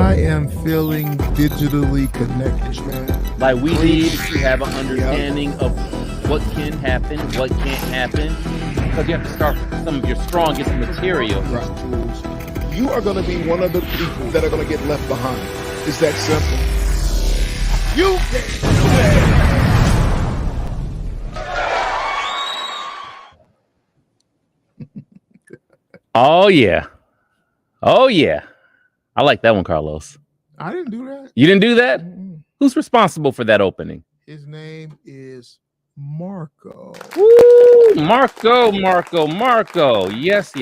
I am feeling digitally connected, man. Like we need to have an understanding of what can happen, what can't happen, because you have to start with some of your strongest material. Right. You are going to be one of the people that are going to get left behind. It's that simple. You Oh yeah. Oh yeah. I like that one, Karlos. I didn't do that. You didn't do that? Mm-hmm. Who's responsible for that opening? His name is Marco. Woo! Marco. Yes.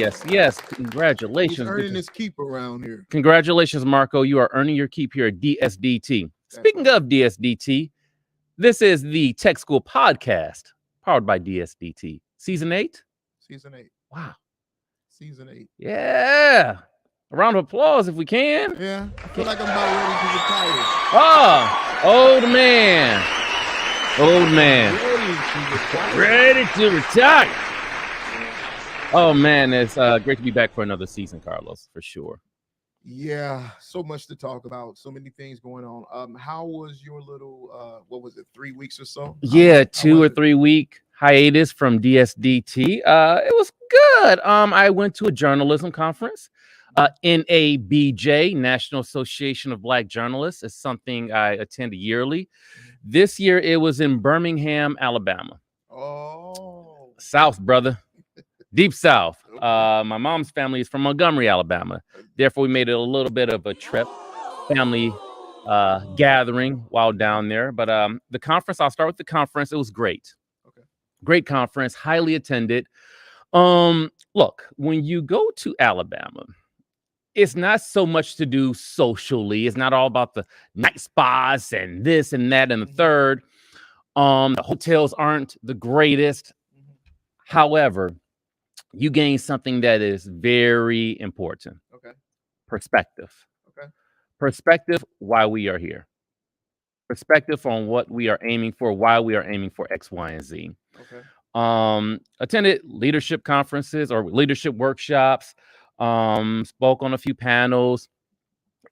Congratulations. He's earning his keep around here. Congratulations, Marco. You are earning your keep here at DSDT. Speaking of DSDT, this is the Tech School Podcast, powered by DSDT. Season 8? Season 8. Wow. Season 8. Yeah. A round of applause if we can. Yeah. I feel like I'm about ready to retire. Ah, old man. Ready to retire. Oh, man. It's great to be back for another season, Karlos, for sure. Yeah, so much to talk about. So many things going on. How was your little, 3 weeks or so? Yeah, 2 or 3 week hiatus from DSDT. It was good. I went to a journalism conference. NABJ, National Association of Black Journalists, is something I attend yearly. This year, it was in Birmingham, Alabama. Oh, South, brother. Deep South. My mom's family is from Montgomery, Alabama. Therefore, we made it a little bit of a trip, family gathering while down there. But the conference, I'll start with the conference. It was great. Okay. Great conference, highly attended. Look, when you go to Alabama, it's not so much to do socially. It's not all about the night spas and this and that and the third. The hotels aren't the greatest. However, you gain something that is very important. Okay. Perspective. Okay. Perspective, why we are here. Perspective on what we are aiming for, why we are aiming for X, Y, and Z. Okay. Attended leadership conferences or leadership workshops, spoke on a few panels.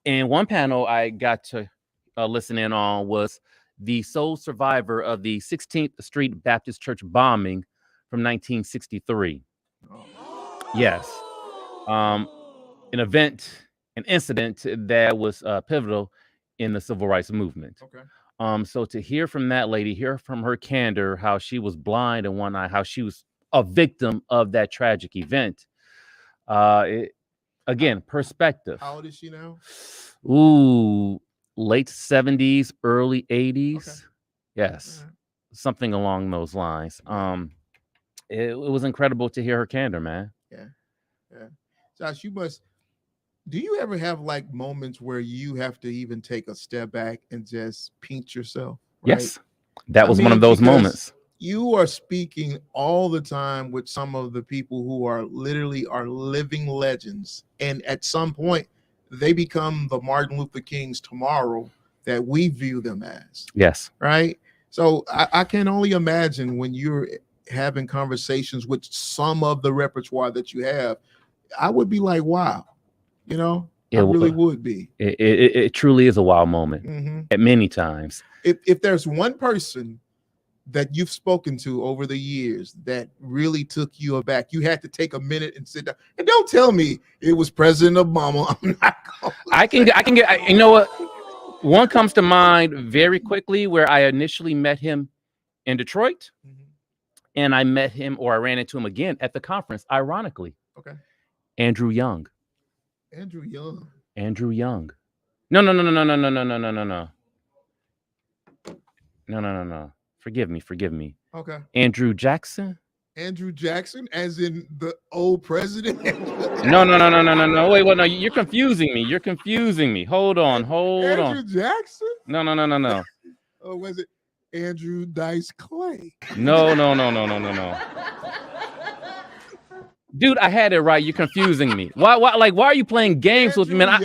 And one panel I got to listen in on was the sole survivor of the 16th Street Baptist Church bombing from 1963. Yes. An incident that was pivotal in the civil rights movement. Okay. So to hear from that lady, hear from her candor, how she was blind in one eye, how she was a victim of that tragic event. Again, perspective. How old is she now? Ooh, late 70s, early 80s. Okay. Yes. All right. Something along those lines. It was incredible to hear her candor, man. Yeah. Josh, do you ever have like moments where you have to even take a step back and just pinch yourself? Right? Yes. That was one of those moments. You are speaking all the time with some of the people who are literally living legends. And at some point, they become the Martin Luther Kings tomorrow that we view them as. Yes. Right? So I can only imagine when you're having conversations with some of the repertoire that you have, I would be like, wow, I really would be. It truly is a wow moment at many times. If there's one person that you've spoken to over the years that really took you aback, you had to take a minute and sit down, and don't tell me it was President Obama. I'm not going. I can get, you know what? One comes to mind very quickly where I initially met him in Detroit. And I met him, or I ran into him again at the conference, ironically. Okay. Andrew Young. No. Forgive me. Okay. Andrew Jackson? Andrew Jackson, as in the old president? No. Wait, no, you're confusing me. Hold on. Andrew Jackson? No. Oh, was it Andrew Dice Clay? No. Dude, I had it right. You're confusing me. Why are you playing games with me, man?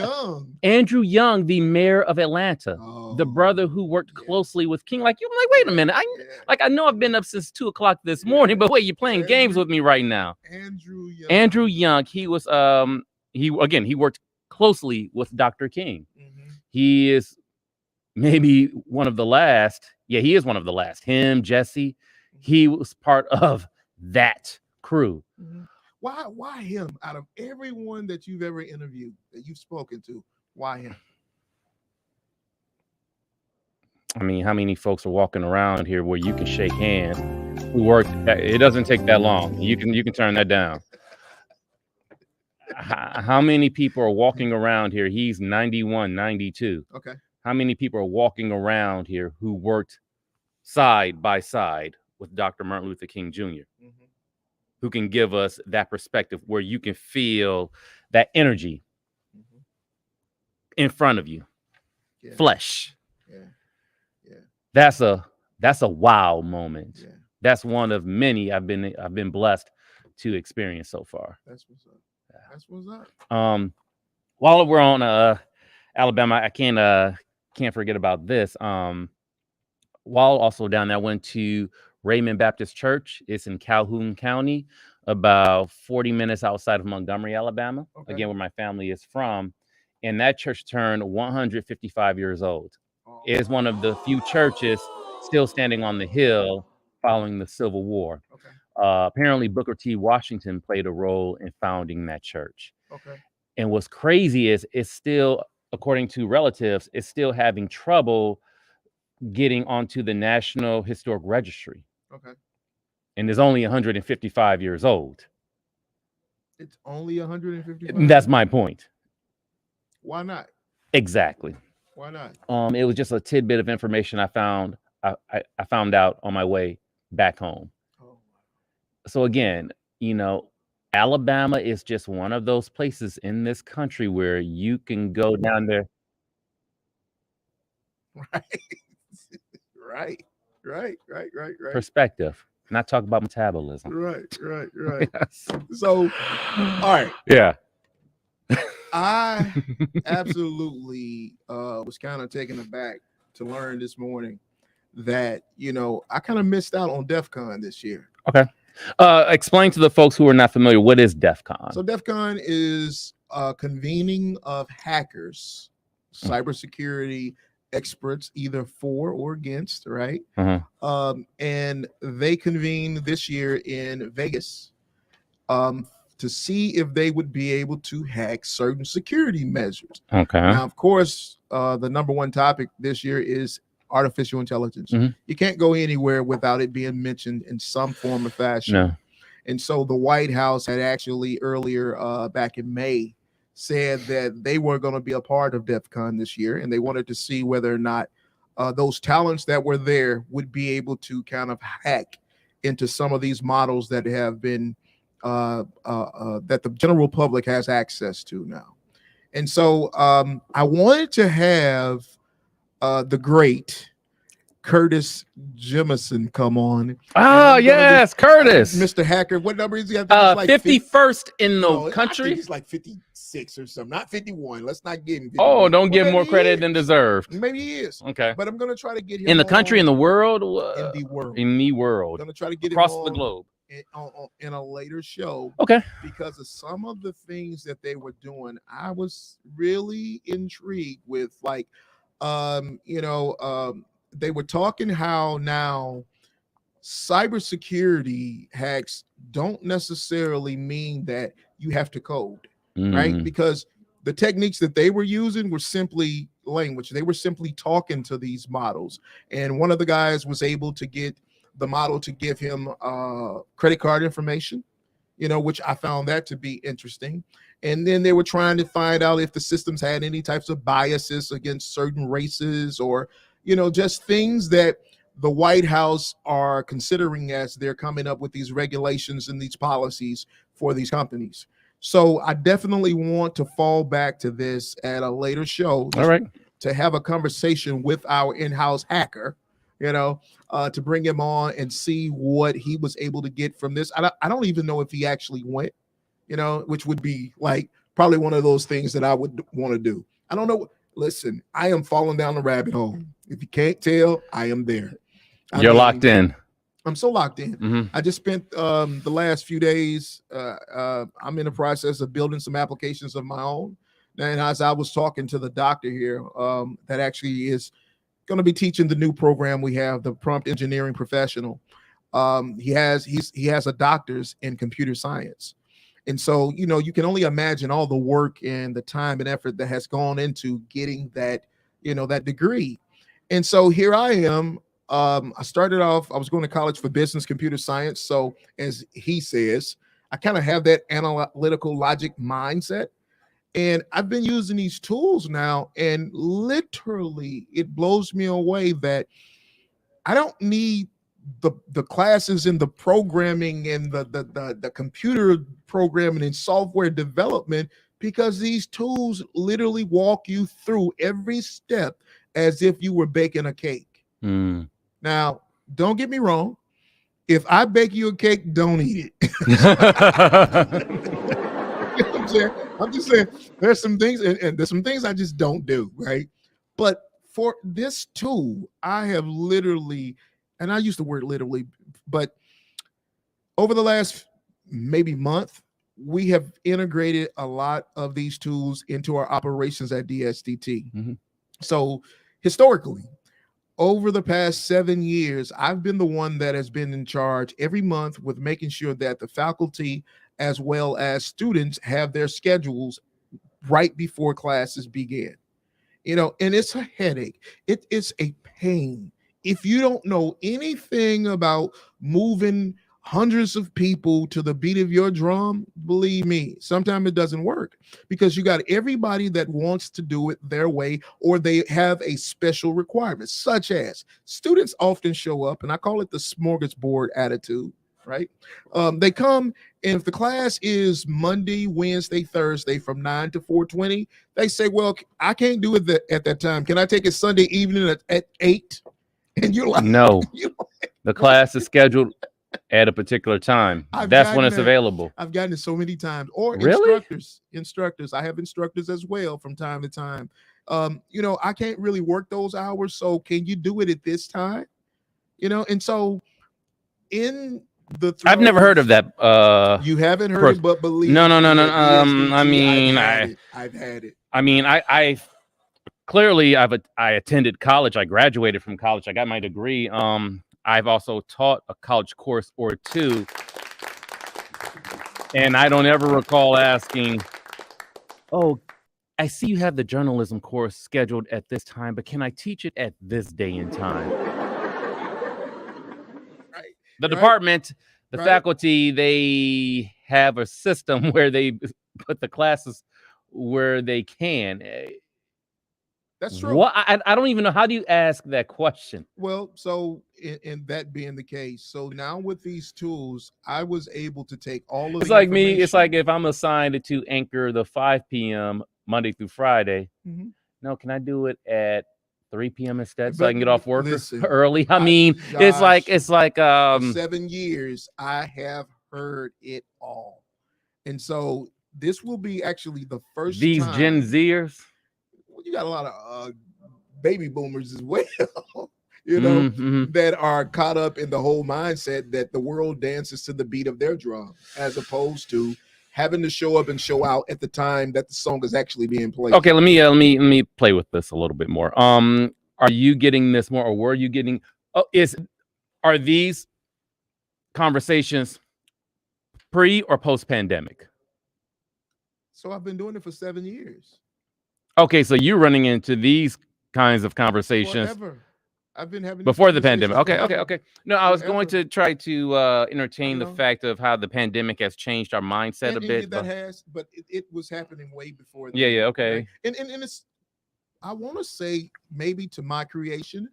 Andrew Young, the mayor of Atlanta, the brother who worked closely with King. Like, you're like, wait a minute. I know I've been up since 2:00 this morning, but wait, you're playing games with me right now. Andrew Young. He was he worked closely with Dr. King. He is maybe one of the last. Yeah, he is one of the last. Him, Jesse, he was part of that crew. Mm-hmm. Why him? Out of everyone that you've ever interviewed, that you've spoken to, why him? I mean, how many folks are walking around here where you can shake hands who work? It doesn't take that long. You can turn that down. How many people are walking around here? He's 91, 92. Okay. How many people are walking around here who worked side by side with Dr. Martin Luther King Jr., Mm-hmm. who can give us that perspective where you can feel that energy Mm-hmm. in front of you, Yeah. flesh. Yeah. Yeah. That's a wow moment. Yeah. That's one of many I've been blessed to experience so far. That's what's up. That's what's up. While we're on Alabama, I can't forget about this. While also down there, I went to Raymond Baptist Church. It's in Calhoun County, about 40 minutes outside of Montgomery, Alabama. Okay. Again, where my family is from. And that church turned 155 years old. Oh. It is one of the few churches still standing on the hill following the Civil War. Okay. Apparently, Booker T. Washington played a role in founding that church. Okay. And what's crazy is it's still, according to relatives, it's still having trouble getting onto the National Historic Registry. Okay. And is only 155 years old. It's only 155. That's my point. Why not? Exactly. Why not? It was just a tidbit of information I found out on my way back home. Oh. So again, Alabama is just one of those places in this country where you can go down there. Right. Right. Perspective. Not talk about metabolism. Right. Yes. So, all right. Yeah. I absolutely was kind of taken aback to learn this morning that, I kind of missed out on DefCon this year. Okay. Explain to the folks who are not familiar, what is DefCon? So DefCon is a convening of hackers, cybersecurity experts, either for or against, right? Uh-huh. And they convene this year in Vegas to see if they would be able to hack certain security measures. Okay. Now, of course, the number one topic this year is artificial intelligence. Mm-hmm. You can't go anywhere without it being mentioned in some form or fashion. No. And so the White House had actually earlier back in May said that they were going to be a part of DefCon this year, and they wanted to see whether or not those talents that were there would be able to kind of hack into some of these models that have been that the general public has access to now. And so I wanted to have the great Curtis Jemison come on. Oh, yes, Curtis. Mr. Hacker. What number is he? Like 51st in the country? I think he's like 56 or something, not 51. Let's not give him 51. Oh, don't give him more credit than deserved. Maybe he is. Okay. But I'm going to try to get him in the country, in the world? In the world. In the world. I'm going to try to get across him the globe. In a later show. Okay. Because of some of the things that they were doing, I was really intrigued with, like, they were talking how now cybersecurity hacks don't necessarily mean that you have to code, right? Because the techniques that they were using were simply language. They were simply talking to these models. And one of the guys was able to get the model to give him credit card information, which I found that to be interesting. And then they were trying to find out if the systems had any types of biases against certain races or, just things that the White House are considering as they're coming up with these regulations and these policies for these companies. So I definitely want to fall back to this at a later show. All right. To have a conversation with our in-house hacker, to bring him on and see what he was able to get from this. I don't even know if he actually went, which would be like probably one of those things that I would want to do. I don't know. Listen, I am falling down the rabbit hole. If you can't tell, I am there. You're locked in. I'm so locked in. Mm-hmm. I just spent the last few days. I'm in the process of building some applications of my own. And as I was talking to the doctor here, that actually is going to be teaching the new program we have, the prompt engineering professional. He has a doctor's in computer science. And so, you can only imagine all the work and the time and effort that has gone into getting that, that degree. And so here I am. I started off, I was going to college for business computer science. So as he says, I kind of have that analytical logic mindset. And I've been using these tools now, and literally it blows me away that I don't need the classes in the programming and the computer programming and software development, because these tools literally walk you through every step as if you were baking a cake. Mm. Now, don't get me wrong. If I bake you a cake, don't eat it. I'm just saying there's some things, and there's some things I just don't do, right? But for this tool, I have literally, and I use the word literally, but over the last maybe month, we have integrated a lot of these tools into our operations at DSTT. Mm-hmm. So historically, over the past 7 years, I've been the one that has been in charge every month with making sure that the faculty as well as students have their schedules right before classes begin. And it's a headache. It is a pain. If you don't know anything about moving hundreds of people to the beat of your drum, believe me, sometimes it doesn't work, because you got everybody that wants to do it their way, or they have a special requirement, such as students often show up, and I call it the smorgasbord attitude, right? They come, and if the class is Monday, Wednesday, Thursday from 9 to 4:20, they say, well, I can't do it at that time. Can I take it Sunday evening at 8? And you're like, no, the class is scheduled at a particular time. That's when it's available. I've gotten it so many times. Or really? Instructors. I have instructors as well from time to time. I can't really work those hours, so can you do it at this time? And so in the I've never heard of that. You haven't heard it, but believe no. DSTT, I mean, I've had it. I mean, I clearly I attended college. I graduated from college. I got my degree. I've also taught a college course or two, and I don't ever recall asking, oh, I see you have the journalism course scheduled at this time, but can I teach it at this day and time? Right. The department, the faculty, they have a system where they put the classes where they can. That's true. What I don't even know. How do you ask that question? Well, so in that being the case, so now with these tools, I was able to take all of it's like me. It's like if I'm assigned to anchor the 5 p.m. Monday through Friday. Mm-hmm. No, can I do it at 3 p.m. instead, so I can get off work early? I mean, Josh, it's like 7 years. I have heard it all, and so this will be actually the first. These time. Gen Zers. You got a lot of baby boomers as well, that are caught up in the whole mindset that the world dances to the beat of their drum, as opposed to having to show up and show out at the time that the song is actually being played. Okay, let me play with this a little bit more. Are you getting this more, or were you getting? Are these conversations pre or post pandemic? So I've been doing it for 7 years. Okay, so you're running into these kinds of conversations. Forever. I've been having before the pandemic. Okay. No, I was going to try to entertain the fact of how the pandemic has changed our mindset a bit. But it was happening way before. Yeah. Okay. Right? And it's, I want to say maybe to my creation,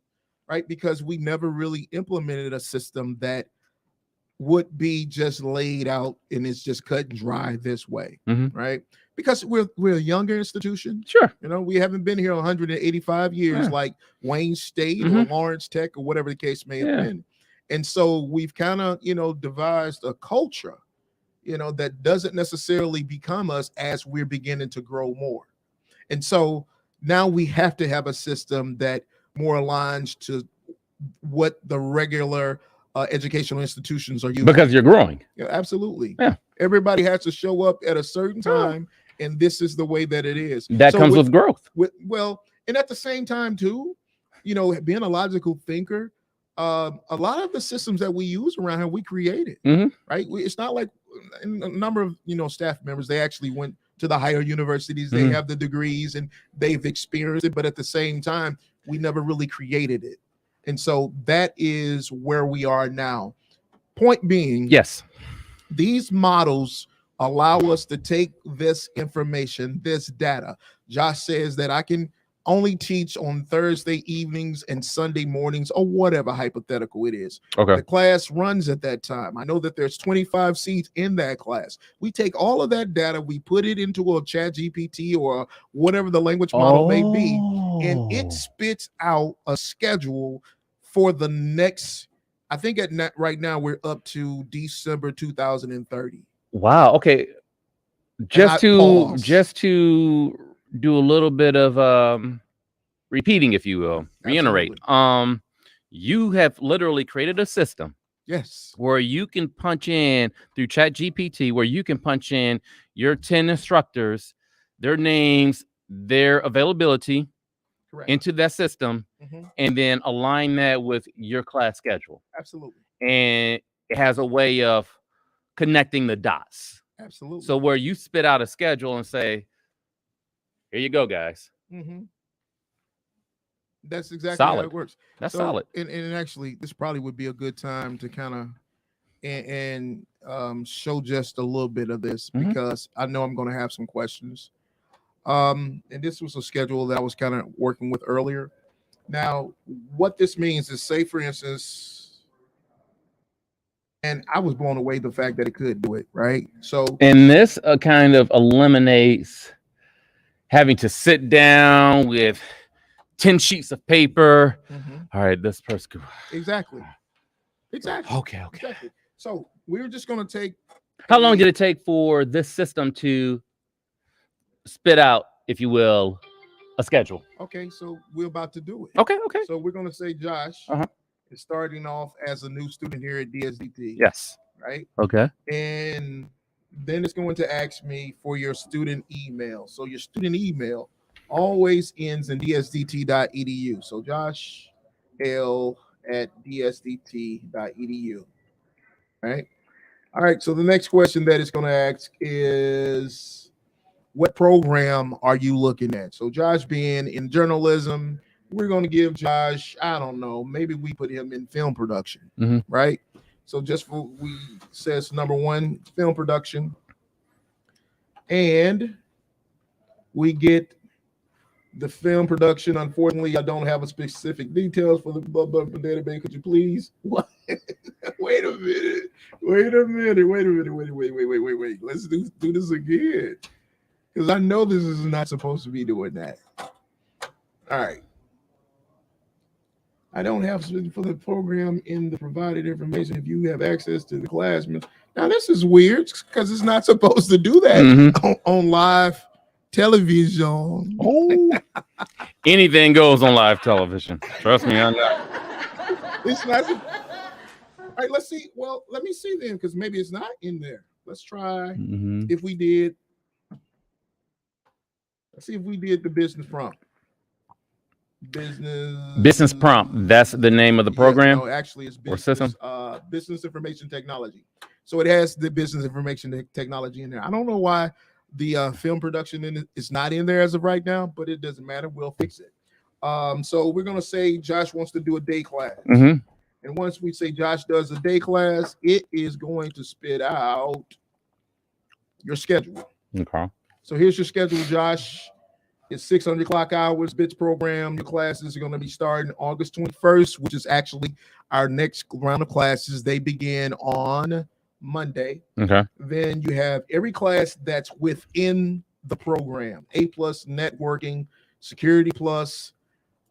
right? Because we never really implemented a system that would be just laid out and it's just cut and dry this way, right? Because we're a younger institution. Sure. We haven't been here 185 years like Wayne State or Lawrence Tech or whatever the case may have been. And so we've kind of, devised a culture, that doesn't necessarily become us as we're beginning to grow more. And so now we have to have a system that more aligns to what the regular educational institutions are using. Because you're growing. Yeah, absolutely. Yeah. Everybody has to show up at a certain time and this is the way that it is. That So comes with growth. well, and at the same time too, being a logical thinker, a lot of the systems that we use around here we created, right? It's not like a number of staff members, they actually went to the higher universities, they have the degrees and they've experienced it, but at the same time we never really created it. And so that is where we are now. Point being, yes, these models allow us to take this information, this data. Josh says that I can only teach on Thursday evenings and Sunday mornings, or whatever hypothetical it is. okay. The class runs at that time. I know that there's 25 seats in that class. We take all of that data, we put it into a chat GPT or whatever the language model may be, and it spits out a schedule for the next, I think right now we're up to December 2030. Wow. Okay. Just to do a little bit of repeating, if you will, reiterate. You have literally created a system, yes, where you can punch in through Chat GPT, where you can punch in your 10 instructors, their names, their availability, correct, into that system, and then align that with your class schedule. Absolutely. And it has a way of connecting the dots. Absolutely. So where you spit out a schedule and say, here you go, guys. That's exactly solid. how it works. That's solid. And actually, this probably would be a good time to kind of and show just a little bit of this, because I know I'm going to have some questions. And this was a schedule that I was kind of working with earlier. Now, what this means is, say, for instance, and I was blown away the fact that it could do it, right? So, and this kind of eliminates having to sit down with 10 sheets of paper. All right, this person. Exactly. Okay. Exactly. So we're just going to take. How long did it take for this system to spit out, if you will, a schedule? Okay, so we're about to do it. Okay. So we're going to say Josh is starting off as a new student here at DSDT. Yes. Right? Okay. And then it's going to ask me for your student email. So your student email always ends in dsdt.edu. So Josh L at dsdt.edu. Right? All right. So the next question that it's going to ask is, what program are you looking at? So Josh being in journalism, we're going to give Josh, I don't know, maybe we put him in film production, right? So just for, we says number one, film production. And we get the film production. Unfortunately, I don't have a specific details for the database. Could you please? What? Wait a minute. Let's do this again, because I know this is not supposed to be doing that. All right. I don't have for the program in the provided information. If you have access to the classroom. Now, this is weird, because it's not supposed to do that on live television. Anything goes on live television. Trust me on that. It's not. All right, let's see. Well, let me see then, because maybe it's not in there. Let's try if we did. Let's see if we did the business prompt. Business prompt. That's the name of the program. No, actually, it's business, or system. Business information technology. So it has the business information technology in there. I don't know why the film production is not in there as of right now, but it doesn't matter. We'll fix it. So we're gonna say Josh wants to do a day class, and once we say Josh does a day class, it is going to spit out your schedule. Okay. So here's your schedule, Josh. It's 600 clock hours, bits program. Your classes are going to be starting August 21st, which is actually our next round of classes. They begin on Monday. Okay. Then you have every class that's within the program: A+ networking, security plus,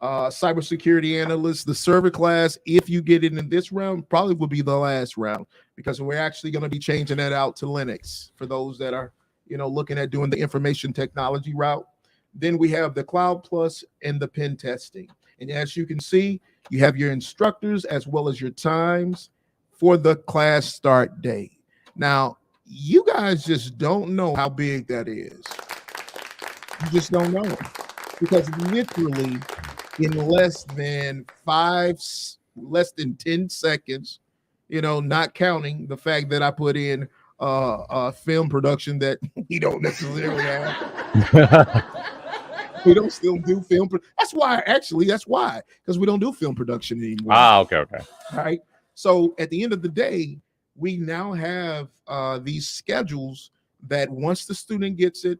cybersecurity analyst. The server class, if you get it in this round, probably will be the last round, because we're actually going to be changing that out to Linux for those that are, looking at doing the information technology route. Then we have the Cloud Plus and the pen testing. And as you can see, you have your instructors as well as your times for the class start date. Now, you guys just don't know how big that is. You just don't know. Because literally in less than 10 seconds, not counting the fact that I put in film production that we don't necessarily have. We don't still do film. That's why, because we don't do film production anymore. Okay. Right. So at the end of the day, we now have these schedules that once the student gets it,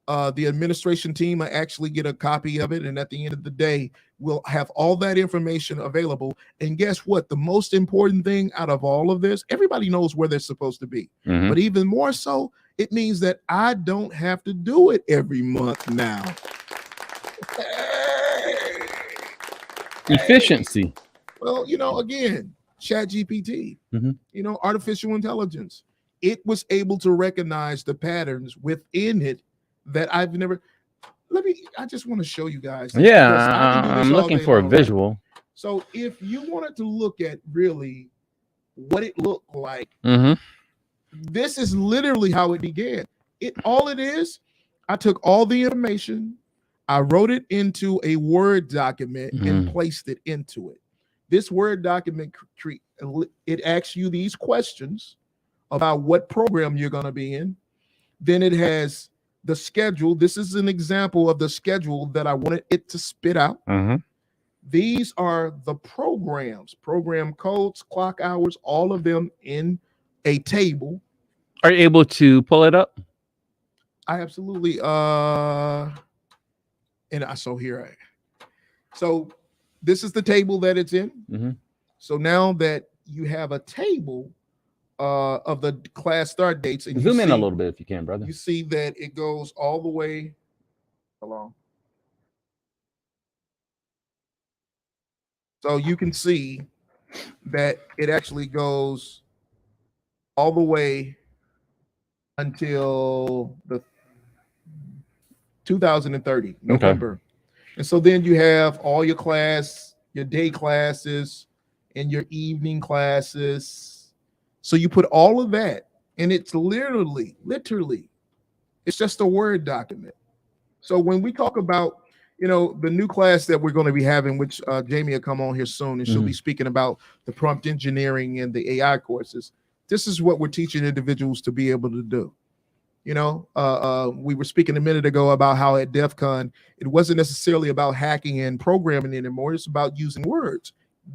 the administration team will actually get a copy of it. And at the end of the day, we'll have all that information available. And guess what? The most important thing out of all of this, everybody knows where they're supposed to be. Mhm. But even more so, it means that I don't have to do it every month now. Efficiency. Well, again, Chat GPT, Mhm. Artificial intelligence, it was able to recognize the patterns within it that I've never. I just want to show you guys. Yeah, because I can do this I'm all looking day for a long, right? visual. So if you wanted to look at really what it looked like, Mhm. this is literally how it began. All it is, I took all the information, I wrote it into a Word document and placed it into it. This Word document, it asks you these questions about what program you're going to be in. Then it has the schedule. This is an example of the schedule that I wanted it to spit out. These are the programs, program codes, clock hours, all of them in a table. Are you able to pull it up? I absolutely so this is the table that it's in. So now that you have a table of the class start dates, and zoom in a little bit if you can, brother. You see that it goes all the way along. So you can see that it actually goes all the way until the 2030 November. Okay. And so then you have all your day classes and your evening classes. So you put all of that, and it's literally, it's just a Word document. So when we talk about, the new class that we're going to be having, which Jamie will come on here soon, and she'll be speaking about the prompt engineering and the AI courses. This is what we're teaching individuals to be able to do. We were speaking a minute ago about how at DefCon, it wasn't necessarily about hacking and programming anymore. It's about using words.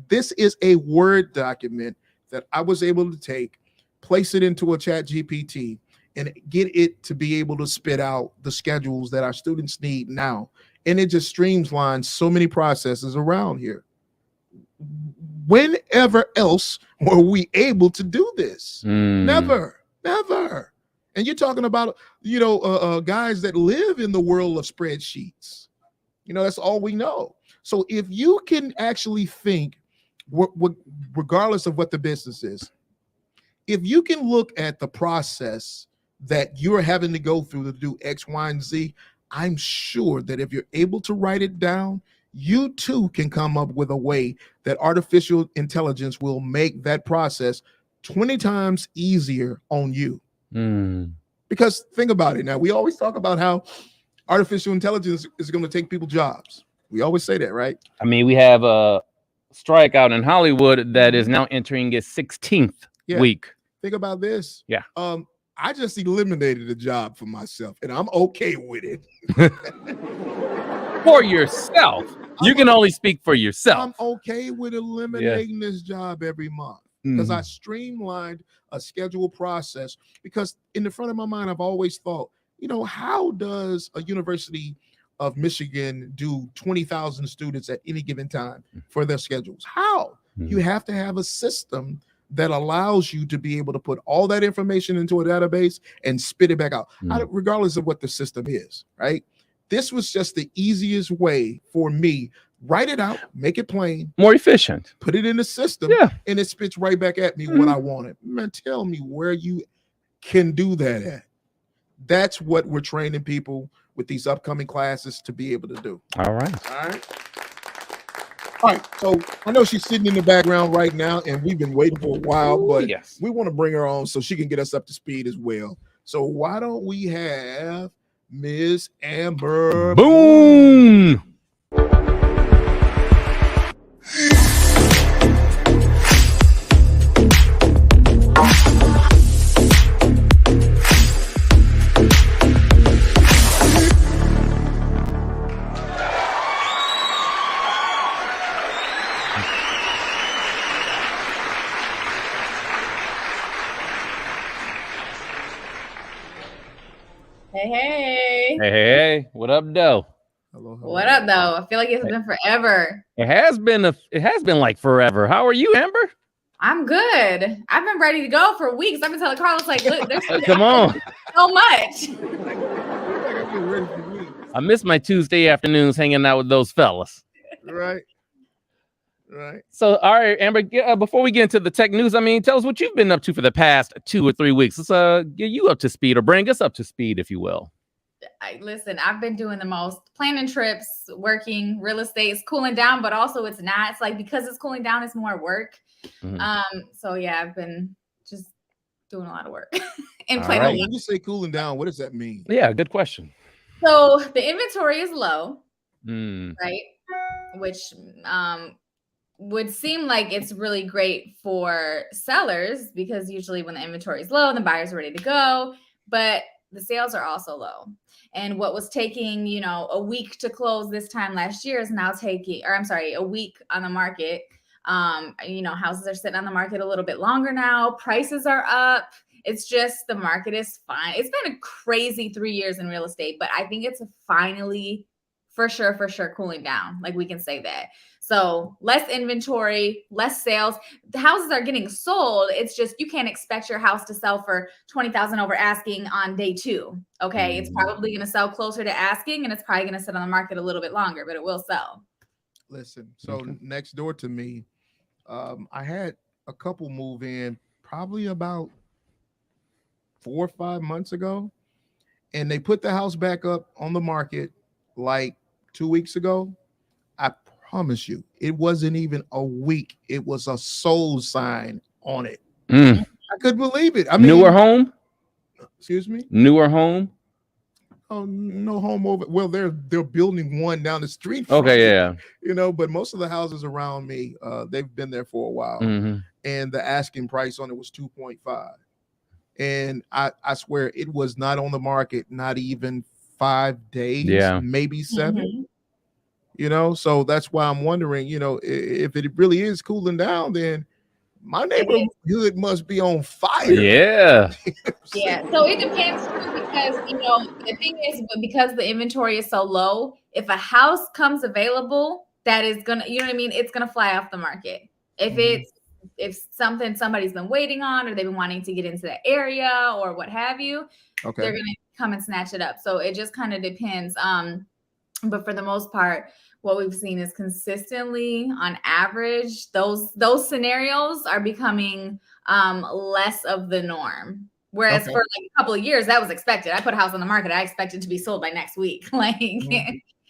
This is a Word document that I was able to take, place it into a Chat GPT, and get it to be able to spit out the schedules that our students need now. And it just streamlines so many processes around here. Whenever else were we able to do this? Never. And you're talking about, guys that live in the world of spreadsheets. That's all we know. So if you can actually think, regardless of what the business is, if you can look at the process that you're having to go through to do X, Y, and Z, I'm sure that if you're able to write it down, you too can come up with a way that artificial intelligence will make that process 20 times easier on you. Because think about it now. We always talk about how artificial intelligence is going to take people's jobs. We always say that, right? I mean, we have a strike out in Hollywood that is now entering its 16th week. Think about this. Yeah. I just eliminated a job for myself, and I'm okay with it. For yourself. You can only speak for yourself. I'm okay with eliminating this job every month because I streamlined a schedule process. Because in the front of my mind, I've always thought, how does a University of Michigan do 20,000 students at any given time for their schedules? How? You have to have a system that allows you to be able to put all that information into a database and spit it back out, regardless of what the system is, right? This was just the easiest way for me. Write it out, make it plain, more efficient, put it in the system, and it spits right back at me what I wanted. Man, tell me where you can do that at. That's what we're training people with these upcoming classes to be able to do. All right. All right, so I know she's sitting in the background right now, and we've been waiting for a while, but we want to bring her on so she can get us up to speed as well. So why don't we have Miss Amber Boom. Hey. Hey, what up, though? Hello. What up, though? I feel like it's been forever. It has been like forever. How are you, Amber? I'm good. I've been ready to go for weeks. I've been telling Carlos, like, look, there's Come on. so much. I miss my Tuesday afternoons hanging out with those fellas. Right. So, all right, Amber, before we get into the tech news, I mean, tell us what you've been up to for the past 2 or 3 weeks. Let's get you up to speed, or bring us up to speed, if you will. Listen, I've been doing the most, planning trips, working, real estate. It's cooling down, but also it's not. It's like, because it's cooling down, it's more work. So yeah, I've been just doing a lot of work and planning. Right. When you say cooling down, what does that mean? Yeah, good question. So the inventory is low, right? Which would seem like it's really great for sellers, because usually when the inventory is low, the buyers are ready to go, but the sales are also low. And what was taking, a week to close this time last year is now taking, a week on the market. Houses are sitting on the market a little bit longer now. Prices are up. It's just, the market is fine. It's been a crazy 3 years in real estate, but I think it's finally for sure cooling down. Like, we can say that. So less inventory, less sales. The houses are getting sold. It's just, you can't expect your house to sell for $20,000 over asking on day 2. Okay. It's probably going to sell closer to asking, and it's probably going to sit on the market a little bit longer, but it will sell. Listen, so next door to me, I had a couple move in probably about 4 or 5 months ago, and they put the house back up on the market like 2 weeks ago. I promise you, it wasn't even a week. It was a sold sign on it. I couldn't believe it. I mean, newer home? Excuse me? Newer home? Oh, no home over. Well, they're building one down the street. Okay, yeah. But most of the houses around me, they've been there for a while, and the asking price on it was 2.5. And I swear it was not on the market, not even 5 days, maybe 7. So that's why I'm wondering, if it really is cooling down, then my neighborhood must be on fire. Yeah. Yeah. So it depends, because, the thing is, because the inventory is so low, if a house comes available that is going to, it's going to fly off the market. If somebody's been waiting on, or they've been wanting to get into the area or what have you, they're going to come and snatch it up. So it just kind of depends. But for the most part, what we've seen is consistently, on average, those scenarios are becoming less of the norm. Whereas for like a couple of years, that was expected. I put a house on the market, I expected to be sold by next week.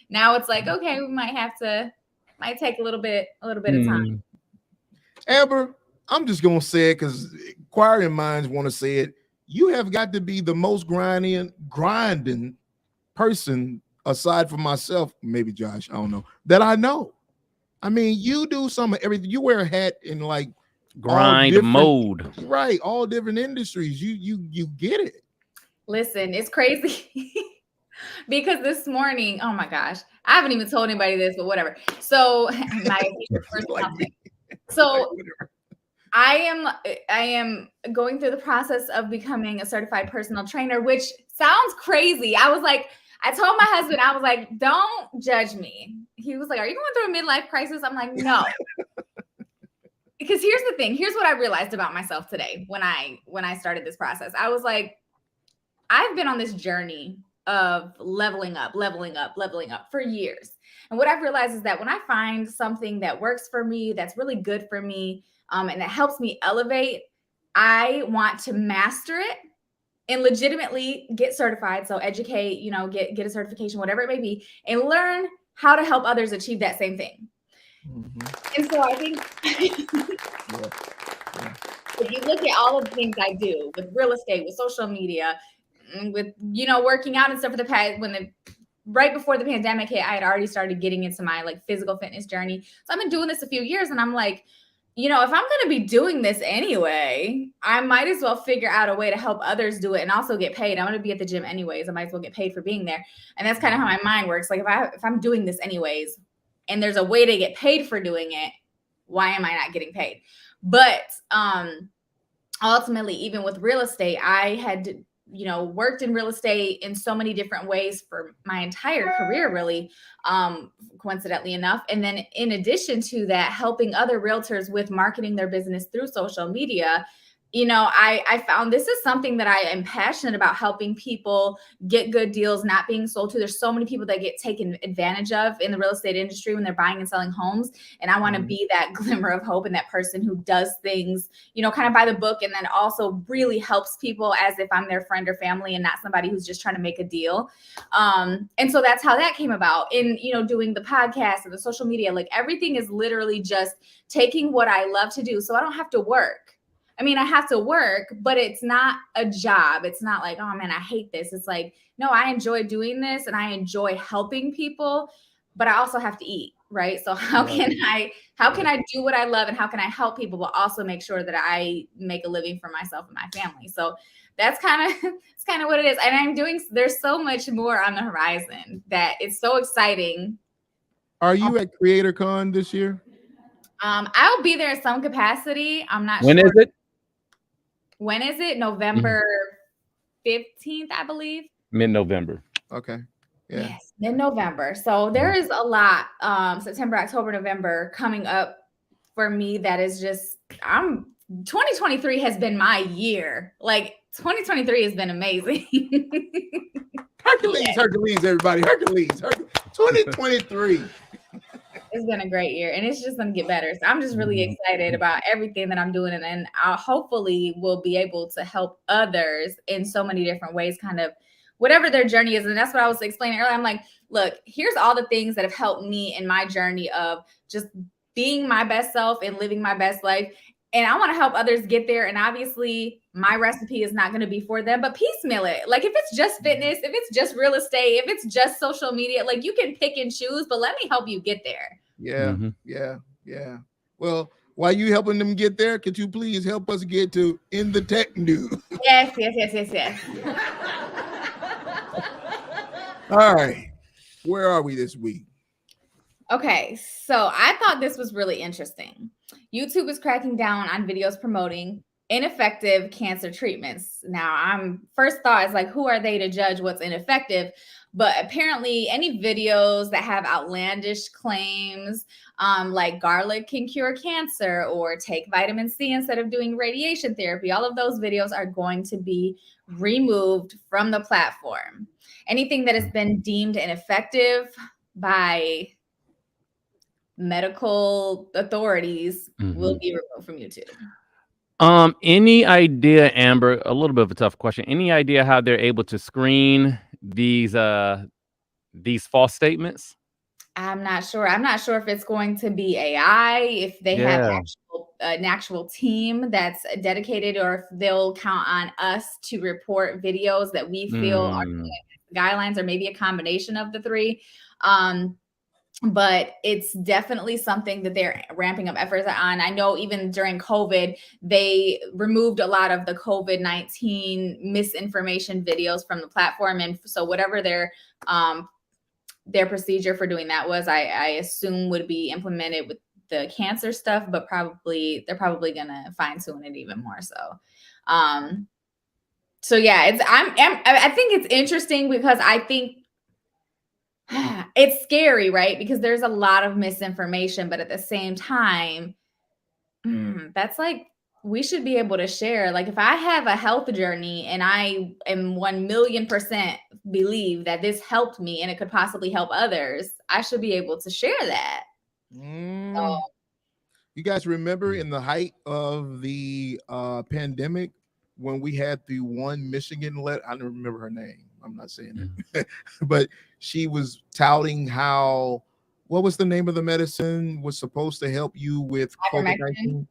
Now it's like, okay, we might take a little bit of time. Amber, I'm just gonna say it because inquiring minds want to say it. You have got to be the most grinding person, aside from myself, maybe Josh, I don't know, that I know. I mean, you do some of everything. You wear a hat in like grind mode, right? All different industries. You get it. Listen, it's crazy. Because this morning, oh my gosh, I haven't even told anybody this, but whatever. So I am going through the process of becoming a certified personal trainer, which sounds crazy. I told my husband, I was like, don't judge me. He was like, are you going through a midlife crisis? I'm like, no. Because here's the thing. Here's what I realized about myself today when I started this process. I was like, I've been on this journey of leveling up for years. And what I've realized is that when I find something that works for me, that's really good for me, and that helps me elevate, I want to master it and legitimately get certified. So educate, get a certification, whatever it may be, and learn how to help others achieve that same thing. And so I think if you look at all of the things I do with real estate, with social media, with, you know, working out and stuff for the past, right before the pandemic hit, I had already started getting into my like physical fitness journey. So I've been doing this a few years, and I'm like, you know, if I'm going to be doing this anyway, I might as well figure out a way to help others do it and also get paid. I'm going to be at the gym anyways. I might as well get paid for being there. And that's kind of how my mind works. Like if I'm doing this anyways, and there's a way to get paid for doing it, why am I not getting paid? But ultimately, even with real estate, I had, you know, worked in real estate in so many different ways for my entire career, really, coincidentally enough. And then in addition to that, helping other realtors with marketing their business through social media. You know, I found this is something that I am passionate about, helping people get good deals, not being sold to. There's so many people that get taken advantage of in the real estate industry when they're buying and selling homes. And I want to be that glimmer of hope and that person who does things, you know, kind of by the book, and then also really helps people as if I'm their friend or family and not somebody who's just trying to make a deal. And so that's how that came about in, you know, doing the podcast and the social media. Like everything is literally just taking what I love to do. So I don't have to work. I mean, I have to work, but it's not a job. It's not like, oh man, I hate this. It's like, no, I enjoy doing this and I enjoy helping people, but I also have to eat, right? So how can I do what I love, and how can I help people, but also make sure that I make a living for myself and my family? So that's kind of what it is. And there's so much more on the horizon that it's so exciting. Are you at CreatorCon this year? I'll be there in some capacity. I'm not sure. When is it? When is it? November 15th, I believe. Mid-November. Okay. Yeah. Yes, mid-November. So there is a lot, September, October, November coming up for me. That is just, 2023 has been my year. Like 2023 has been amazing. Hercules, everybody. Hercules. 2023. It's been a great year, and it's just going to get better. So I'm just really excited about everything that I'm doing, and I hopefully will be able to help others in so many different ways, kind of whatever their journey is. And that's what I was explaining earlier. I'm like, look, here's all the things that have helped me in my journey of just being my best self and living my best life. And I want to help others get there. And obviously my recipe is not going to be for them, but piecemeal it. Like if it's just fitness, if it's just real estate, if it's just social media, like you can pick and choose, but let me help you get there. Yeah. Yeah. Well, while you helping them get there, could you please help us get to In the Tech News? Yes. All right. Where are we this week? Okay, so I thought this was really interesting. YouTube is cracking down on videos promoting ineffective cancer treatments. Now, first thought is like, who are they to judge what's ineffective? But apparently any videos that have outlandish claims, like garlic can cure cancer or take vitamin C instead of doing radiation therapy, all of those videos are going to be removed from the platform. Anything that has been deemed ineffective by medical authorities will be removed from YouTube. Any idea, Amber, a little bit of a tough question. Any idea how they're able to screen these false statements? I'm not sure. I'm not sure if it's going to be AI, if they have an actual team that's dedicated, or if they'll count on us to report videos that we feel are guidelines, or maybe a combination of the three. But it's definitely something that they're ramping up efforts on. I know even during COVID, they removed a lot of the COVID-19 misinformation videos from the platform. And so whatever their procedure for doing that was, I assume would be implemented with the cancer stuff, but they're probably going to fine tune it even more. So yeah, I think it's interesting because I think it's scary, right? Because there's a lot of misinformation, but at the same time, that's like, we should be able to share. Like if I have a health journey and I am 1,000,000% believe that this helped me and it could possibly help others, I should be able to share that. So, you guys remember in the height of the pandemic when we had the one Michigan I don't remember her name. I'm not saying it, but she was touting what was the name of the medicine was supposed to help you with COVID-19?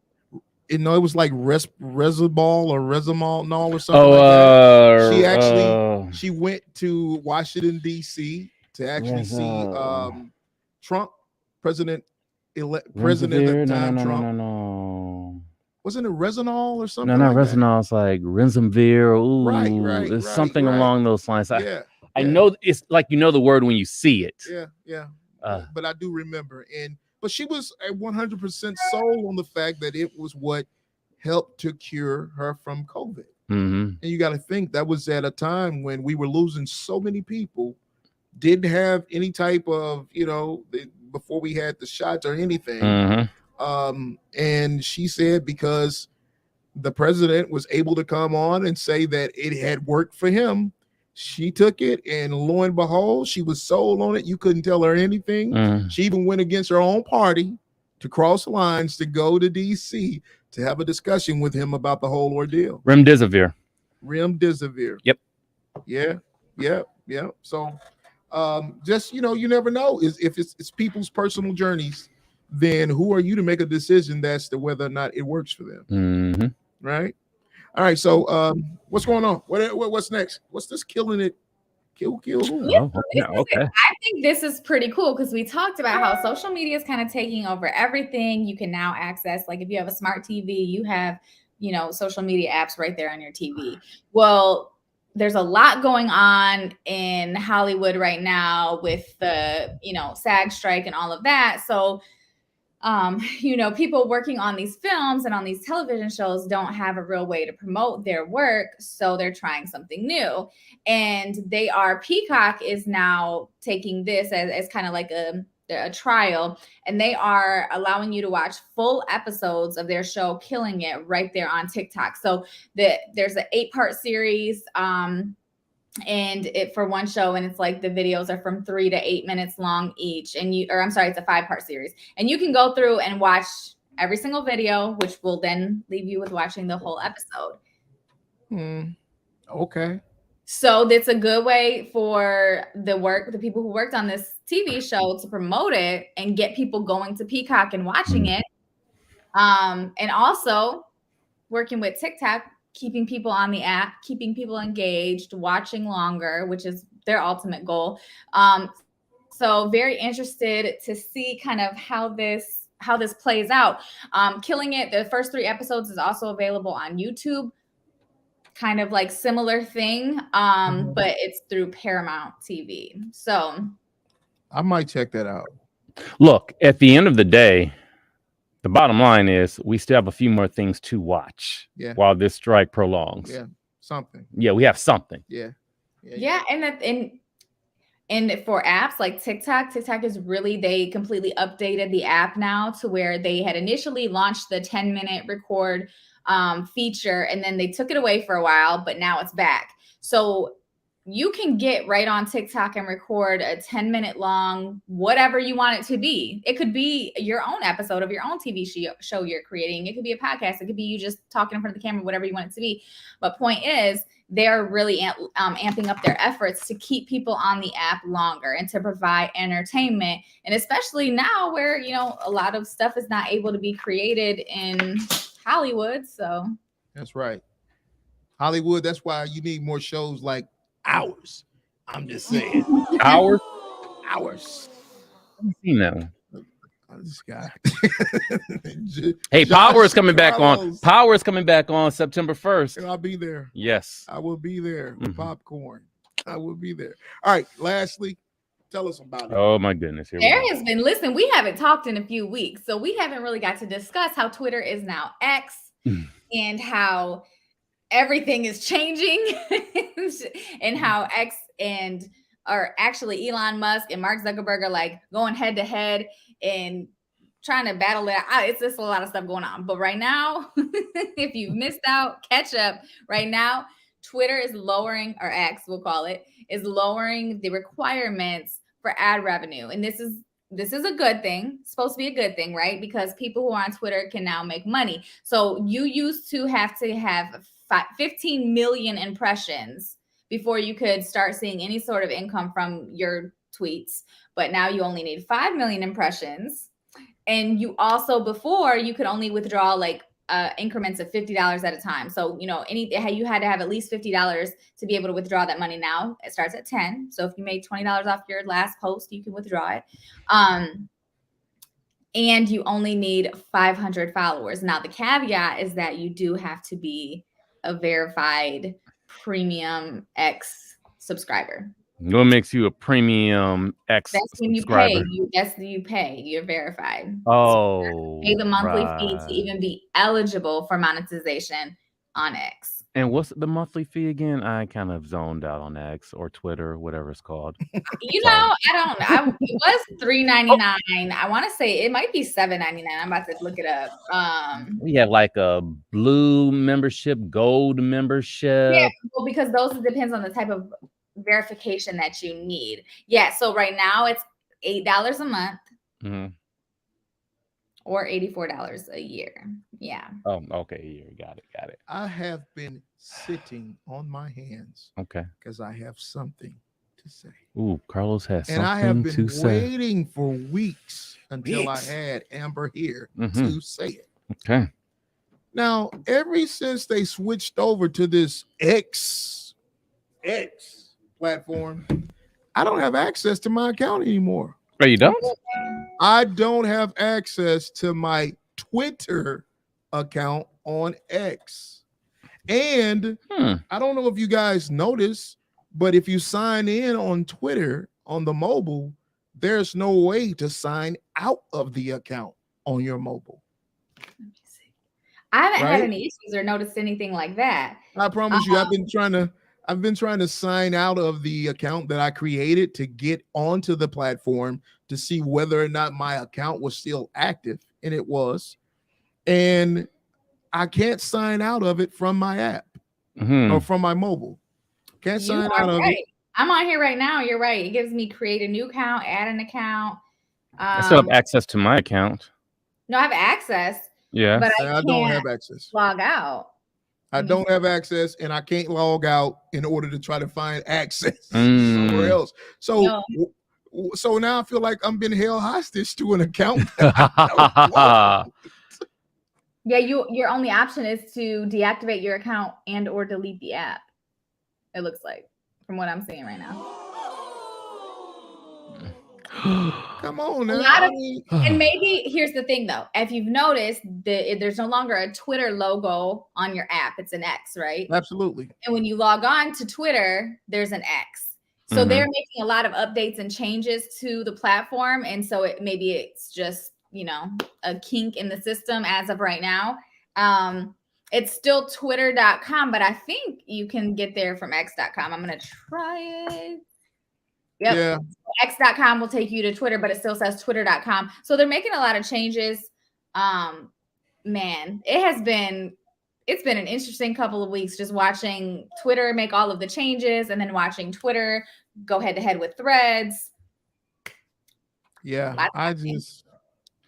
it was like Resibol or Resimol or something like that. She actually she went to Washington D.C. to actually see Trump, president at the time. No. Wasn't it Resinol or something? No, like Resinol. It's like Renzimvir. Ooh, right. It's something along those lines. Yeah. I know it's like the word when you see it. Yeah. But I do remember, but she was 100% sold on the fact that it was what helped to cure her from COVID. Mm-hmm. And you got to think that was at a time when we were losing so many people, didn't have any type of, before we had the shots or anything. Mm-hmm. And she said because the president was able to come on and say that it had worked for him, she took it, and lo and behold, she was sold on it. You couldn't tell her anything. She even went against her own party to cross lines to go to DC to have a discussion with him about the whole ordeal. Remdesivir. Yep. Yeah. So just you never know. If it's people's personal journeys, then who are you to make a decision as to whether or not it works for them? Mm-hmm. Right. All right. So what's going on? What's next? What's this killing it? Kill. Yeah, okay. I think this is pretty cool because we talked about how social media is kind of taking over everything. You can now access, like if you have a smart TV, you have, social media apps right there on your TV. Well, there's a lot going on in Hollywood right now with the, SAG strike and all of that. So people working on these films and on these television shows don't have a real way to promote their work. So they're trying something new. And Peacock is now taking this as kind of like a trial, and they are allowing you to watch full episodes of their show Killing It right there on TikTok. So there's an 8-part series. And it for one show, and it's like the videos are from 3 to 8 minutes long each. It's a 5-part series, and you can go through and watch every single video, which will then leave you with watching the whole episode. Okay. So that's a good way for the people who worked on this TV show to promote it and get people going to Peacock and watching it. And also working with TikTok, keeping people on the app, keeping people engaged, watching longer, which is their ultimate goal. So very interested to see kind of how this plays out. Killing It, the first 3 episodes is also available on YouTube. Kind of like similar thing, but it's through Paramount TV. So I might check that out. Look, at the end of the day, the bottom line is we still have a few more things to watch while this strike prolongs. Yeah, something. Yeah, we have something. Yeah, and for apps like TikTok is really, they completely updated the app now to where they had initially launched the 10-minute record feature, and then they took it away for a while, but now it's back. So you can get right on TikTok and record a 10-minute long, whatever you want it to be. It could be your own episode of your own TV show you're creating. It could be a podcast. It could be you just talking in front of the camera, whatever you want it to be. But point is, they're really amping up their efforts to keep people on the app longer and to provide entertainment. And especially now where, a lot of stuff is not able to be created in Hollywood. So that's right. Hollywood. That's why you need more shows like Ours. I'm just saying. Ours. I've seen that one. This guy. Hey, Power is coming back on. Power is coming back on September 1st. And I'll be there. Yes. I will be there with popcorn. I will be there. All right. Lastly, tell us about it. Oh my goodness. Listen, we haven't talked in a few weeks, so we haven't really got to discuss how Twitter is now X and how everything is changing and how X or actually Elon Musk and Mark Zuckerberg are like going head to head and trying to battle it out. It's just a lot of stuff going on. But right now, if you've missed out, catch up. Right now, Twitter is lowering, or X we'll call it, is lowering the requirements for ad revenue. And this is a good thing. It's supposed to be a good thing, right? Because people who are on Twitter can now make money. So you used to have 15 million impressions before you could start seeing any sort of income from your tweets. But now you only need 5 million impressions. And you also, before, you could only withdraw like increments of $50 at a time. So, you had to have at least $50 to be able to withdraw that money. Now it starts at 10. So if you made $20 off your last post, you can withdraw it. And you only need 500 followers. Now, the caveat is that you do have to be a verified premium X subscriber. What makes you a premium X subscriber? That's when you pay. You're verified. Oh, so pay the monthly fee to even be eligible for monetization on X. And what's the monthly fee again? I kind of zoned out on X or Twitter, whatever it's called. I don't know. It was $3.99. I want to say it might be $7.99. I'm about to look it up. We have like a blue membership, gold membership. Yeah, well, because those depends on the type of verification that you need. Yeah, so right now it's $8 a month. Mm-hmm. Or $84 a year. Yeah. Oh, okay. A year. Got it. I have been sitting on my hands. Okay. Because I have something to say. Ooh, Karlos has something to say. And I have been waiting for weeks until I had Amber here to say it. Okay. Now, ever since they switched over to this X platform, I don't have access to my account anymore. Oh, you don't? I don't have access to my Twitter account on X. And I don't know if you guys notice, but if you sign in on Twitter on the mobile, there's no way to sign out of the account on your mobile. I haven't had any issues or noticed anything like that. I promise you, I've been trying to sign out of the account that I created to get onto the platform to see whether or not my account was still active, and it was. And I can't sign out of it from my app or from my mobile. Can't sign out of it. I'm on here right now. You're right. It gives me create a new account, add an account. I still have access to my account. No, I have access. Yeah, but I don't have access. Log out. I don't have access, and I can't log out in order to try to find access somewhere else. So now I feel like I'm being held hostage to an account. Yeah, your only option is to deactivate your account and or delete the app. It looks like, from what I'm seeing right now. Come on now. And maybe here's the thing though. If you've noticed there's no longer a Twitter logo on your app, it's an X, right? Absolutely. And when you log on to Twitter, there's an X. So they're making a lot of updates and changes to the platform. And so maybe it's just, a kink in the system as of right now. It's still twitter.com, but I think you can get there from x.com. I'm going to try it. Yep. Yeah. X.com will take you to Twitter, but it still says twitter.com. So they're making a lot of changes. Man, it's been an interesting couple of weeks just watching Twitter make all of the changes and then watching Twitter go head to head with Threads. Yeah,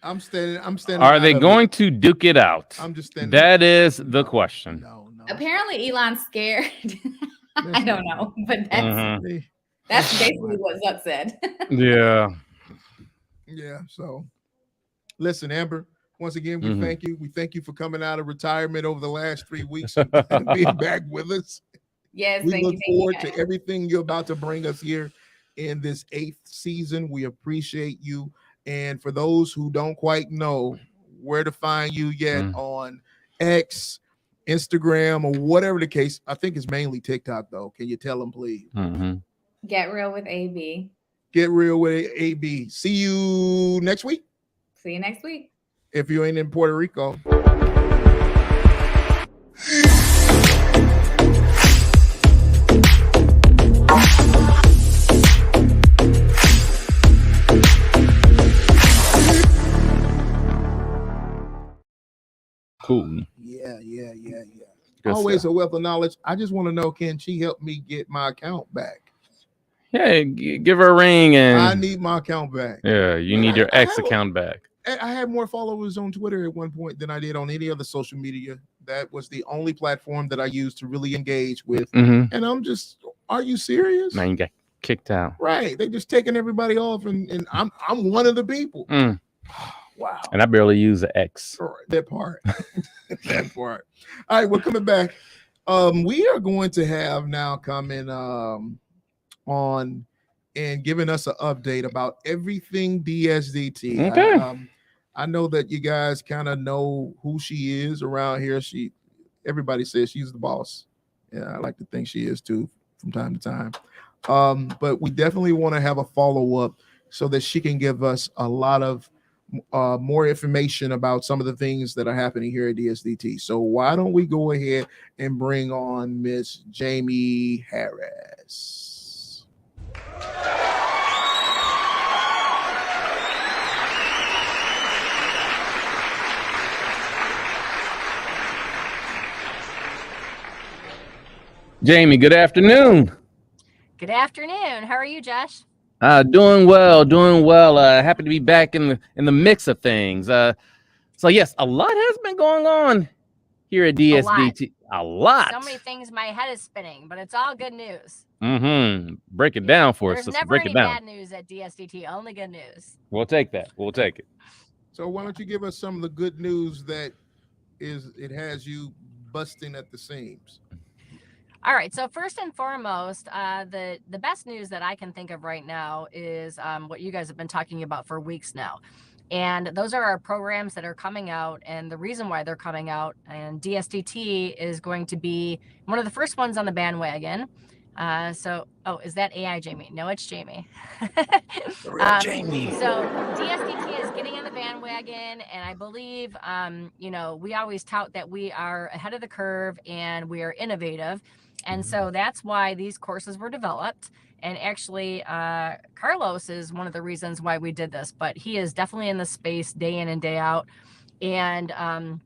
I'm standing. Are they going to duke it out? I'm just standing. That is the question. No. Apparently Elon's scared. I don't know, but that's basically what Zuck said. Yeah. So listen, Amber, once again, we thank you. We thank you for coming out of retirement over the last 3 weeks and being back with us. Yes, we look forward to everything you're about to bring us here in this 8th season. We appreciate you. And for those who don't quite know where to find you yet on X, Instagram, or whatever the case, I think it's mainly TikTok, though. Can you tell them, please? Get real with AB. Get real with AB. See you next week. See you next week. If you ain't in Puerto Rico. Cool. Yeah. Always a wealth of knowledge. I just want to know, can she help me get my account back? Yeah, give her a ring. And I need my account back. Yeah, you need your X account back. I had more followers on Twitter at one point than I did on any other social media. That was the only platform that I used to really engage with. And I'm just, are you serious? Now you got kicked out. Right. They just taking everybody off, and I'm one of the people. Wow. And I barely use the X. That part. That part. All right, we're coming back. We are going to have now coming on and giving us an update about everything DSDT. Okay. I know that you guys kind of know who she is around here. Everybody says she's the boss. Yeah, I like to think she is too from time to time. But we definitely want to have a follow-up so that she can give us a lot of more information about some of the things that are happening here at DSDT. So why don't we go ahead and bring on Miss Jamie Harris. Jamie, good afternoon. Good afternoon. How are you, Josh? Doing well. Happy to be back in the mix of things. So yes, a lot has been going on here at DSDT. A lot. So many things, my head is spinning, but it's all good news. Break it down for us. There's never Break any it down. bad news at DSDT, only good news. We'll take that. We'll take it. So why don't you give us some of the good news that it has you busting at the seams? All right. So first and foremost, the best news that I can think of right now is what you guys have been talking about for weeks now. And those are our programs that are coming out, and the reason why they're coming out. And DSDT is going to be one of the first ones on the bandwagon. Is that AI, Jamie? No, it's Jamie. Jamie. So DSDT is getting on the bandwagon, and I believe, we always tout that we are ahead of the curve and we are innovative. And so that's why these courses were developed. And actually, Karlos is one of the reasons why we did this, but he is definitely in the space day in and day out. And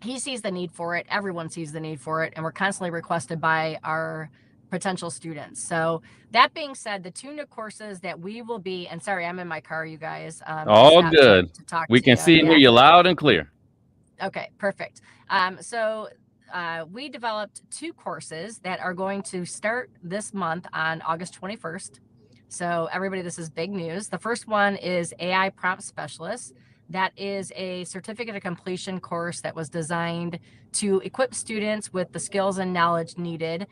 he sees the need for it. Everyone sees the need for it. And we're constantly requested by our potential students. So that being said, the two new courses that we will be, and sorry, I'm in my car, you guys. All good. To talk we to can you. see and hear you loud and clear. Okay, perfect. We developed two courses that are going to start this month on August 21st. So everybody, this is big news. The first one is AI Prompt Specialist. That is a certificate of completion course that was designed to equip students with the skills and knowledge needed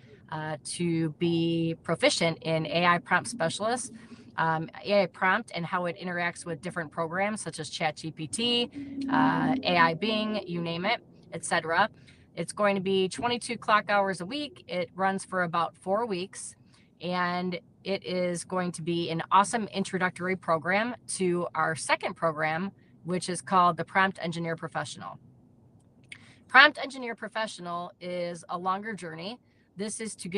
to be proficient in AI Prompt Specialist, AI Prompt, and how it interacts with different programs such as ChatGPT, AI Bing, you name it, etc. It's going to be 22 clock hours a week. It runs for about 4 weeks, and it is going to be an awesome introductory program to our second program, which is called the Prompt Engineer Professional. Prompt Engineer Professional is a longer journey. This is to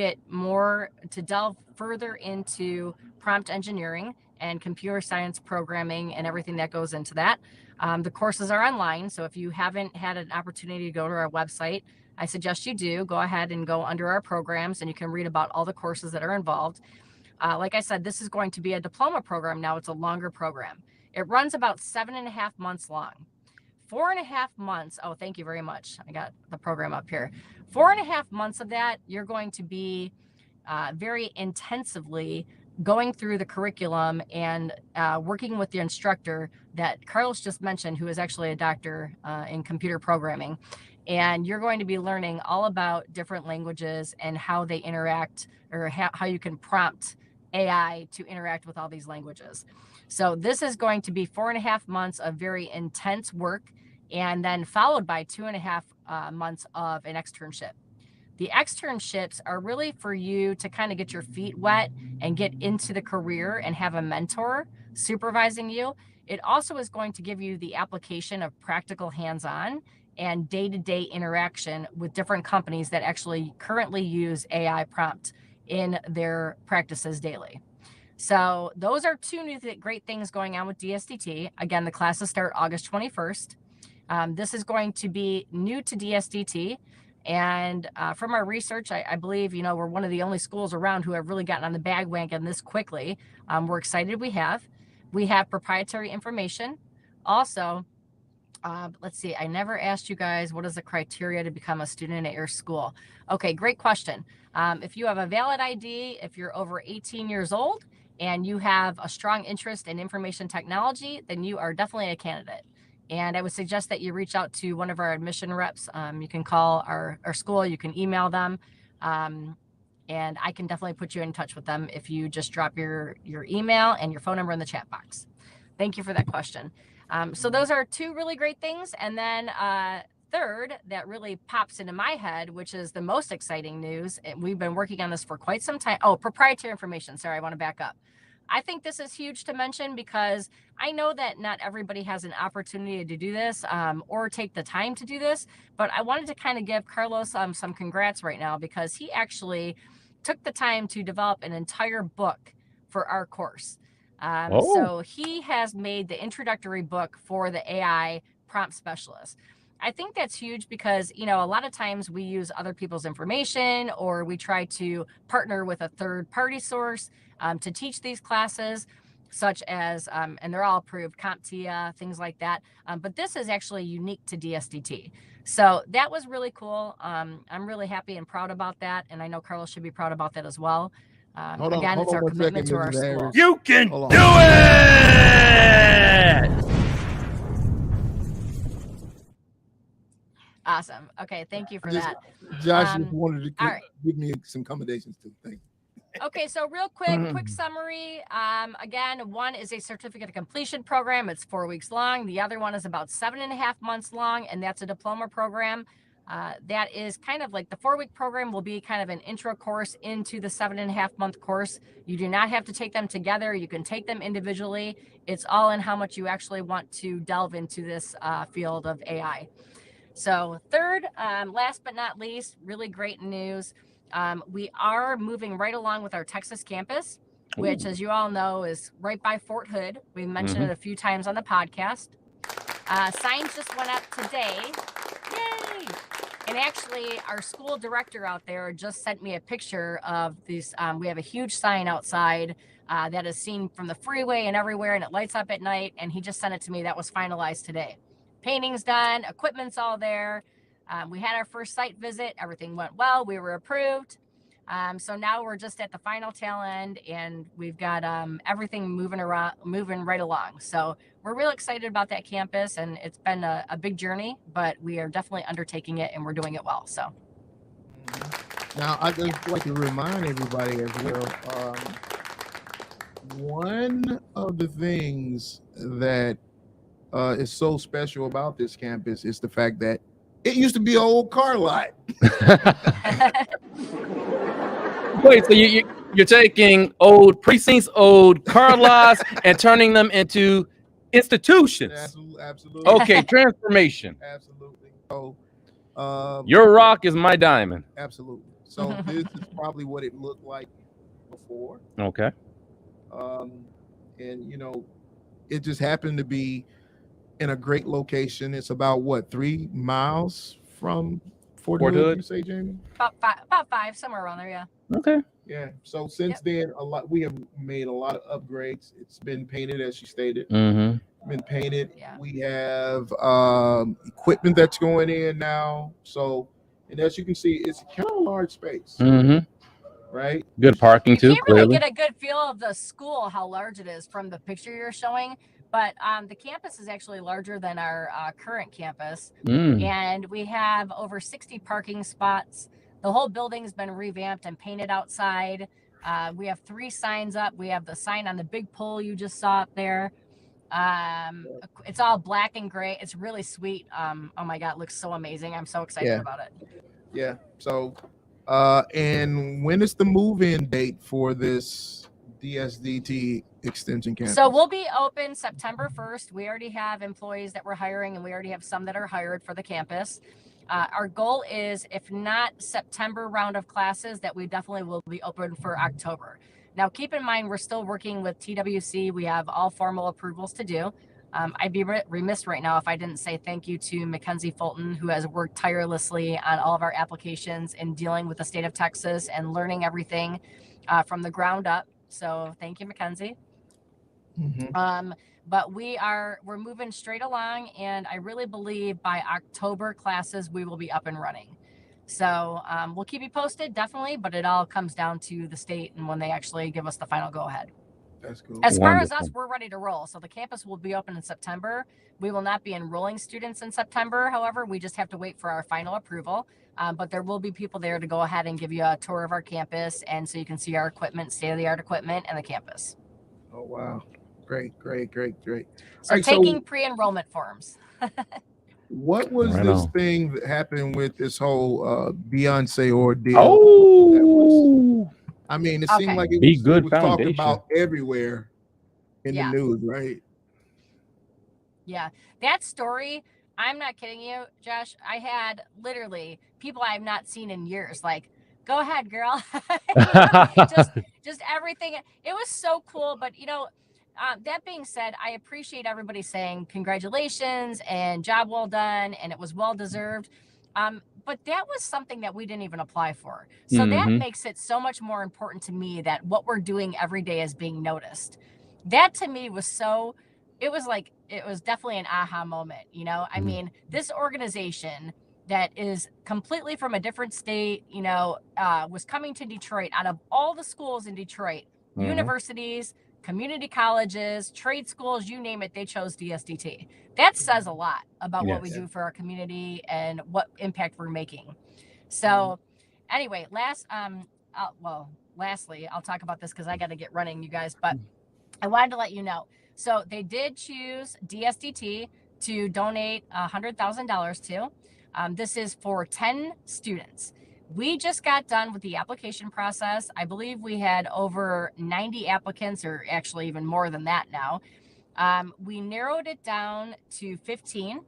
delve further into prompt engineering and computer science programming and everything that goes into that. The courses are online, so if you haven't had an opportunity to go to our website, I suggest you do. Go ahead and go under our programs, and you can read about all the courses that are involved. Like I said, this is going to be a diploma program now. It's a longer program. It runs about 7.5 months long. 4.5 months. Oh, thank you very much. I got the program up here. 4.5 months of that, you're going to be very intensively going through the curriculum and working with the instructor that Karlos just mentioned, who is actually a doctor in computer programming. And you're going to be learning all about different languages and how they interact, or how you can prompt AI to interact with all these languages. So this is going to be 4.5 months of very intense work, and then followed by 2.5 months of an externship. The externships are really for you to kind of get your feet wet and get into the career and have a mentor supervising you. It also is going to give you the application of practical hands-on and day-to-day interaction with different companies that actually currently use AI prompt in their practices daily. So those are two new great things going on with DSDT. Again, the classes start August 21st. This is going to be new to DSDT. And from our research, I believe, we're one of the only schools around who have really gotten on the bandwagon this quickly. We're excited we have proprietary information. Also, let's see, I never asked you guys, what is the criteria to become a student at your school? Okay, great question. If you have a valid ID, if you're over 18 years old, and you have a strong interest in information technology, then you are definitely a candidate. And I would suggest that you reach out to one of our admission reps. You can call our school, you can email them. And I can definitely put you in touch with them if you just drop your email and your phone number in the chat box. Thank you for that question. So those are two really great things. And then third, that really pops into my head, which is the most exciting news. And we've been working on this for quite some time. Oh, proprietary information. Sorry, I want to back up. I think this is huge to mention because I know that not everybody has an opportunity to do this or take the time to do this, but I wanted to kind of give Karlos some congrats right now because he actually took the time to develop an entire book for our course. So he has made the introductory book for the AI prompt specialist. I think that's huge because, you know, a lot of times we use other people's information or we try to partner with a third party source to teach these classes, such as, and they're all approved, CompTIA, things like that. But this is actually unique to DSDT. So that was really cool. I'm really happy and proud about that. And I know Karlos should be proud about that as well. Again, it's our commitment to our school. You can do it! Awesome. Okay, thank you for that. Josh just wanted to all right. give me some accommodations too. Thank you. Okay, so real quick summary. Again, one is a certificate of completion program. It's 4 weeks long. The other one is about 7.5 months long, and that's a diploma program. That is kind of like the 4-week program will be kind of an intro course into the 7.5 month course. You do not have to take them together. You can take them individually. It's all in how much you actually want to delve into this field of AI. So third, last but not least, really great news. We are moving right along with our Texas campus, which, as you all know, is right by Fort Hood. We mentioned it a few times on the podcast. Signs just went up today. Yay! And actually, our school director out there just sent me a picture of these. We have a huge sign outside that is seen from the freeway and everywhere, and it lights up at night. And he just sent it to me. That was finalized today. Painting's done. Equipment's all there. We had our first site visit. Everything went well. We were approved. So now we're just at the final tail end, and we've got everything moving right along. So we're real excited about that campus, and it's been a big journey, but we are definitely undertaking it, and we're doing it well. So now I'd just like to remind everybody as well. One of the things that is so special about this campus is the fact that it used to be an old car lot. Wait, so you're taking old precincts, old car lots, and turning them into institutions? Absolutely. Okay, transformation. Absolutely. So, your rock is my diamond. Absolutely. So this is probably what it looked like before. Okay. And you know, it just happened to be in a great location. It's about what, 3 miles from Fort Hood? You say, Jamie? About five, somewhere around there. Yeah. Okay. Yeah. So since then, we have made a lot of upgrades. It's been painted, as she stated. Mm-hmm. Been painted. Yeah. We have equipment that's going in now. So, and as you can see, it's kind of a large space. Mm-hmm. Right. Good parking too. You can't really get a good feel of the school, how large it is from the picture you're showing. But the campus is actually larger than our current campus. And we have over 60 parking spots. The whole building's been revamped and painted outside. We have 3 signs up. We have the sign on the big pole you just saw up there. It's all black and gray. It's really sweet. Oh my God, it looks so amazing. I'm so excited about it. Yeah. So, and when is the move-in date for this DSDT extension campus? So we'll be open September 1st. We already have employees that we're hiring, and we already have some that are hired for the campus. Our goal is, if not September round of classes, that we definitely will be open for October. Now, keep in mind, we're still working with TWC. We have all formal approvals to do. I'd be remiss right now if I didn't say thank you to Mackenzie Fulton, who has worked tirelessly on all of our applications and dealing with the state of Texas and learning everything from the ground up. So thank you, Mackenzie. But we're moving straight along, and I really believe by October classes we will be up and running. So we'll keep you posted, definitely, but it all comes down to the state and when they actually give us the final go ahead. That's cool. As far as us, Wonderful. we're ready to roll. So the campus will be open in September. We will not be enrolling students in September. However, we just have to wait for our final approval. But there will be people there to go ahead and give you a tour of our campus. And so you can see our equipment, state-of-the-art equipment, and the campus. Oh, wow. Great. So Right, taking pre-enrollment forms. What was Right this on. thing that happened with this whole Beyonce ordeal? Oh, I mean, it Okay. seemed like Be it Good was talked Foundation. about everywhere in the Yeah. news, right? Yeah, that story, I'm not kidding you, Josh. I had literally people I have not seen in years like, go ahead, girl. just everything. It was so cool. But, that being said, I appreciate everybody saying congratulations and job well done. And it was well deserved. But that was something that we didn't even apply for. So that makes it so much more important to me that what we're doing every day is being noticed. That to me was so, it was definitely an aha moment. I mean, this organization that is completely from a different state, was coming to Detroit. Out of all the schools in Detroit, universities, community colleges, trade schools, you name it, they chose DSDT. That says a lot about what we do for our community and what impact we're making. So anyway, lastly, I'll talk about this because I got to get running, you guys, but I wanted to let you know. So they did choose DSDT to donate $100,000 to. This is for 10 students. We just got done with the application process. I believe we had over 90 applicants, or actually even more than that now. We narrowed it down to 15.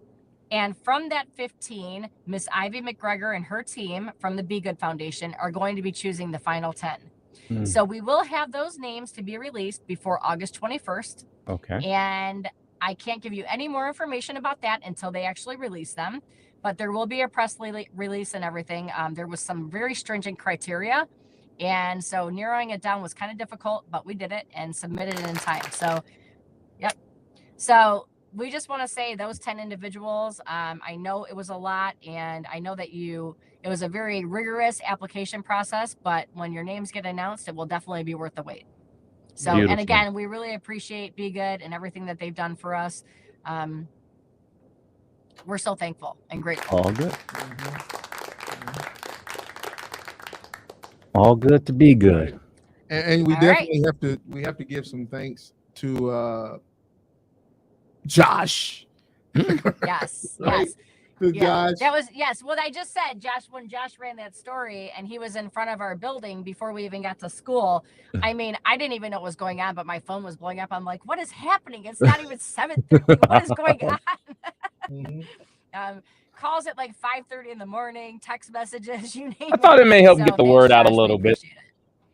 And from that 15, Miss Ivy McGregor and her team from the Be Good Foundation are going to be choosing the final 10. So we will have those names to be released before August 21st. Okay. And I can't give you any more information about that until they actually release them. But there will be a press release and everything. There was some very stringent criteria. And so narrowing it down was kind of difficult, but we did it and submitted it in time. So, yep. So we just want to say those 10 individuals, I know it was a lot, and I know that it was a very rigorous application process, but when your names get announced, it will definitely be worth the wait. So, Beautiful. And again, we really appreciate Be Good and everything that they've done for us. We're so thankful and grateful. All good. All good to be good. And we All definitely have to give some thanks to Josh. Yes. Right? Yes. To Josh. That was, yes. What I just said, Josh, when Josh ran that story and he was in front of our building before we even got to school. I mean, I didn't even know what was going on, but my phone was blowing up. I'm like, what is happening? It's not even 7:30. What is going on? Calls at like 5:30 in the morning, text messages, you name it. I thought it may help So get the thanks, word out a Josh. little We bit. appreciate it.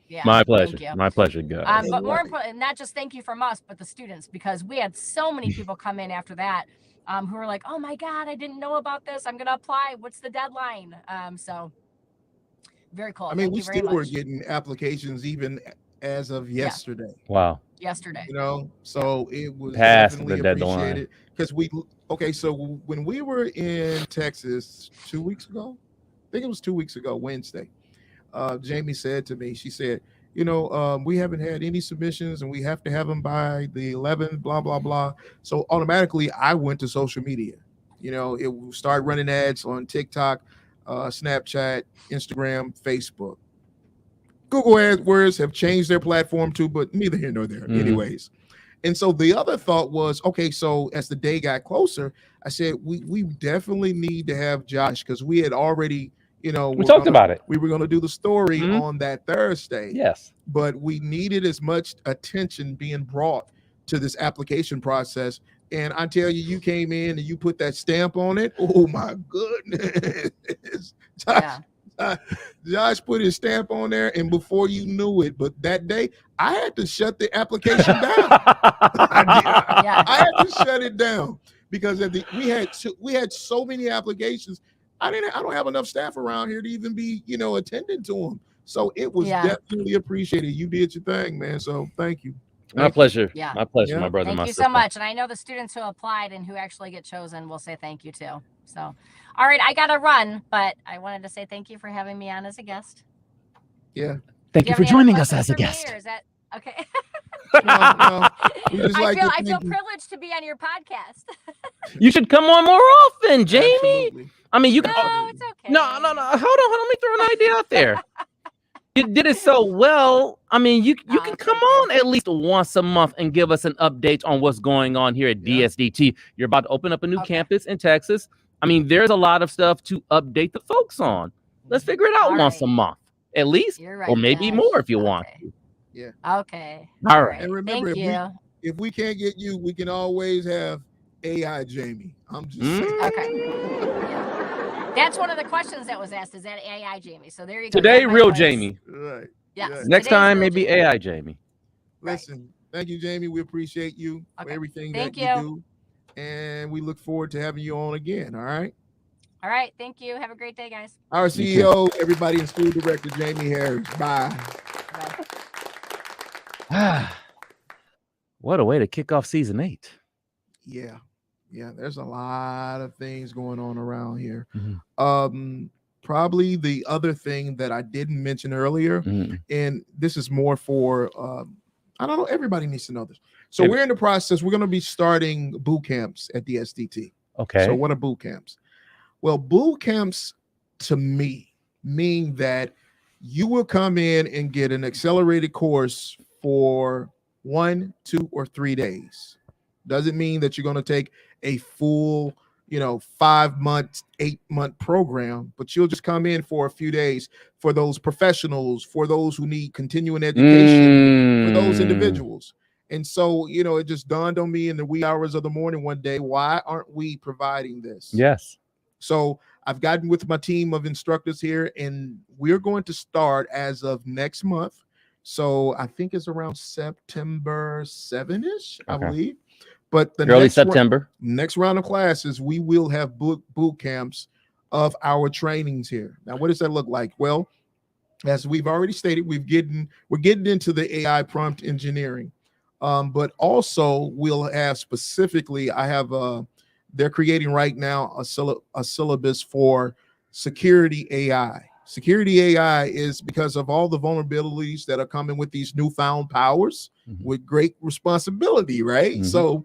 Yeah, My pleasure. thank you. My pleasure, guys. But more important, not just thank you from us, but the students, because we had so many people come in after that who were like, oh my God, I didn't know about this. I'm going to apply. What's the deadline? So very cool. I mean, Thank we you very still were much. getting applications even as of yesterday. Wow. Yesterday. So it was Past definitely the deadline. appreciated because so when we were in Texas 2 weeks ago, I think it was 2 weeks ago, Wednesday, Jamie said to me, she said, we haven't had any submissions and we have to have them by the 11th, blah, blah, blah. So automatically I went to social media. It started running ads on TikTok, Snapchat, Instagram, Facebook. Google AdWords have changed their platform too, but neither here nor there. Anyways. And so the other thought was, okay, so as the day got closer, I said, we definitely need to have Josh, because we had already, we talked about it. We were going to do the story on that Thursday. Yes. But we needed as much attention being brought to this application process. And I tell you, you came in and you put that stamp on it. Oh my goodness. Josh put his stamp on there, and before you knew it, but that day I had to shut the application down. I had to shut it down because we had so many applications. I don't have enough staff around here to even be, attending to them. So it was definitely appreciated. You did your thing, man. So thank you. My pleasure. Yeah. My pleasure, my brother. Thank my you sister. so much. And I know the students who applied and who actually get chosen will say thank you too. So, all right, I got to run, but I wanted to say thank you for having me on as a guest. Yeah. Thank you for joining us as a guest. Is that okay? No. We just I feel thank you. privileged to be on your podcast. You should come on more often, Jamie. Absolutely. I mean, you can. No, it's okay. No. Hold on. Let me throw an idea out there. You did it so well. I mean, you can come on at least once a month and give us an update on what's going on here at DSDT. You're about to open up a new campus in Texas. I mean, there's a lot of stuff to update the folks on. Let's figure it out once a month, at least, right, or maybe more if you want. Yeah. Okay. All right. And remember, Thank you. if we can't get you, we can always have AI Jamie. I'm just saying. Okay. That's one of the questions that was asked. Is that AI Jamie? So there you go. Today, real Jamie. Right. Yes. Next time, maybe Jamie. AI Jamie. Listen, thank you, Jamie. We appreciate you for everything that you do. And we look forward to having you on again. All right. All right. Thank you. Have a great day, guys. Our CEO, everybody, and school director, Jamie Harris. Bye. What a way to kick off season 8. Yeah. There's a lot of things going on around here. Probably the other thing that I didn't mention earlier, and this is more for, I don't know, everybody needs to know this. So we're in the process. We're going to be starting boot camps at the SDT. Okay. So what are boot camps? Well, boot camps to me mean that you will come in and get an accelerated course for 1, 2, or 3 days. Doesn't mean that you're going to take a full, 5-month, 8-month program, but you'll just come in for a few days for those professionals, for those who need continuing education, for those individuals. And so, it just dawned on me in the wee hours of the morning one day, why aren't we providing this? Yes. So I've gotten with my team of instructors here, and we're going to start as of next month. So I think it's around September 7-ish, I believe. But the early September, next round of classes, we will have boot camps of our trainings here. Now, what does that look like? Well, as we've already stated, we're getting into the AI prompt engineering, but also we'll have specifically. They're creating right now a syllabus for security AI. Security AI is because of all the vulnerabilities that are coming with these newfound powers with great responsibility, right? So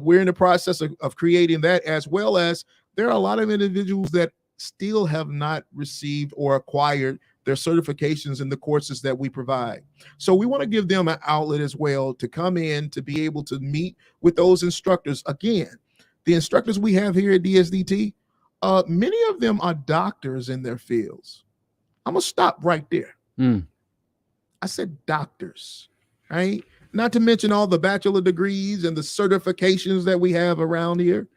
we're in the process of creating that, as well as there are a lot of individuals that still have not received or acquired their certifications in the courses that we provide. So we want to give them an outlet as well to come in to be able to meet with those instructors. Again, the instructors we have here at DSDT, many of them are doctors in their fields. I'm gonna stop right there. I said doctors, right? Not to mention all the bachelor degrees and the certifications that we have around here.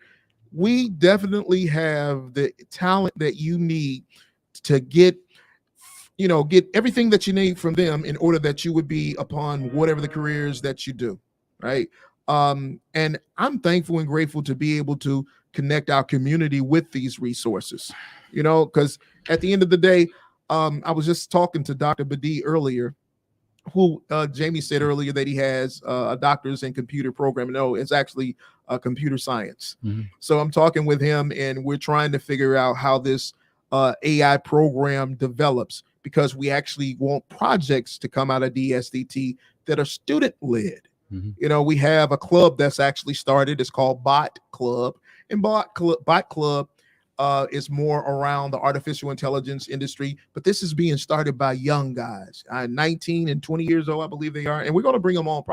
We definitely have the talent that you need to get everything that you need from them in order that you would be upon whatever the careers that you do, right? And I'm thankful and grateful to be able to connect our community with these resources, because at the end of the day, I was just talking to Dr. Badi earlier, who Jamie said earlier that he has a doctor's in computer programming. No, it's actually computer science. So I'm talking with him, and we're trying to figure out how this AI program develops, because we actually want projects to come out of DSDT that are student-led. We have a club that's actually started. It's called Bot Club, and Bot Club is more around the artificial intelligence industry, but this is being started by young guys, 19 and 20 years old, I believe they are, and we're going to bring them on.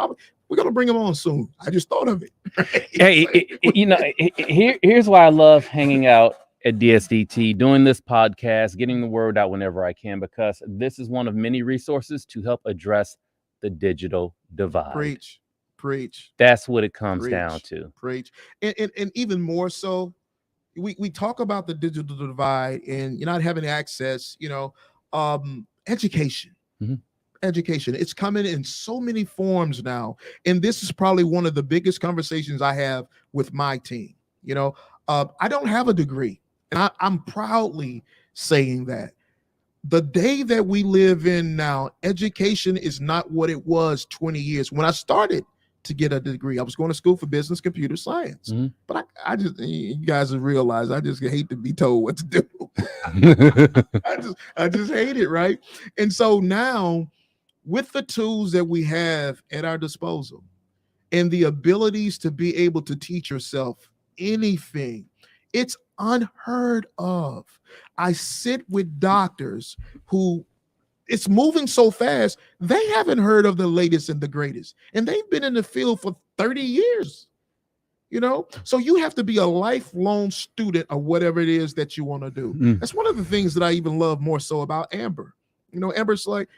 We're going to bring them on soon. I just thought of it. Hey, here's why I love hanging out at DSDT, doing this podcast, getting the word out whenever I can, because this is one of many resources to help address the digital divide. Preach. That's what it comes down to. Preach. And even more so, we talk about the digital divide and you're not having access, education. Education. It's coming in so many forms now. And this is probably one of the biggest conversations I have with my team. I don't have a degree, and I'm proudly saying that. The day that we live in now, education is not what it was 20 years. When I started to get a degree, I was going to school for business computer science, but I just, you guys have realized, I just hate to be told what to do. I just hate it, right? And so now with the tools that we have at our disposal and the abilities to be able to teach yourself anything, it's unheard of. I sit with doctors who, it's moving so fast, they haven't heard of the latest and the greatest, and they've been in the field for 30 years. So you have to be a lifelong student of whatever it is that you want to do. That's one of the things that I even love more so about Amber. Amber's like,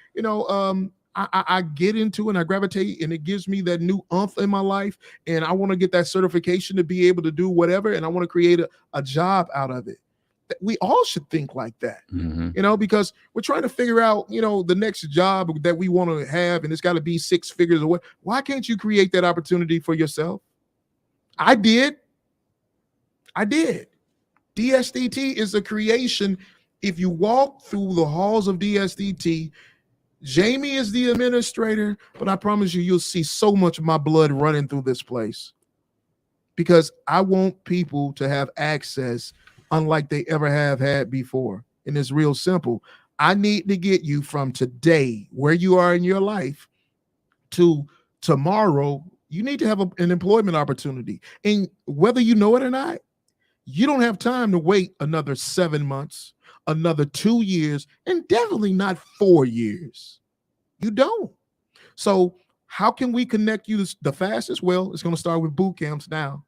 I get into and I gravitate, and it gives me that new umph in my life, and I want to get that certification to be able to do whatever, and I want to create a job out of it. We all should think like that, because we're trying to figure out, the next job that we want to have, and it's got to be 6 figures or what. Why can't you create that opportunity for yourself? I did. DSDT is a creation. If you walk through the halls of DSDT, Jamie is the administrator, but I promise you'll see so much of my blood running through this place, because I want people to have access unlike they ever have had before. And it's real simple. I need to get you from today, where you are in your life, to tomorrow. You need to have an employment opportunity. And whether you know it or not, you don't have time to wait another 7 months, another 2 years, and definitely not 4 years. You don't. So how can we connect you the fastest? Well, it's going to start with boot camps now.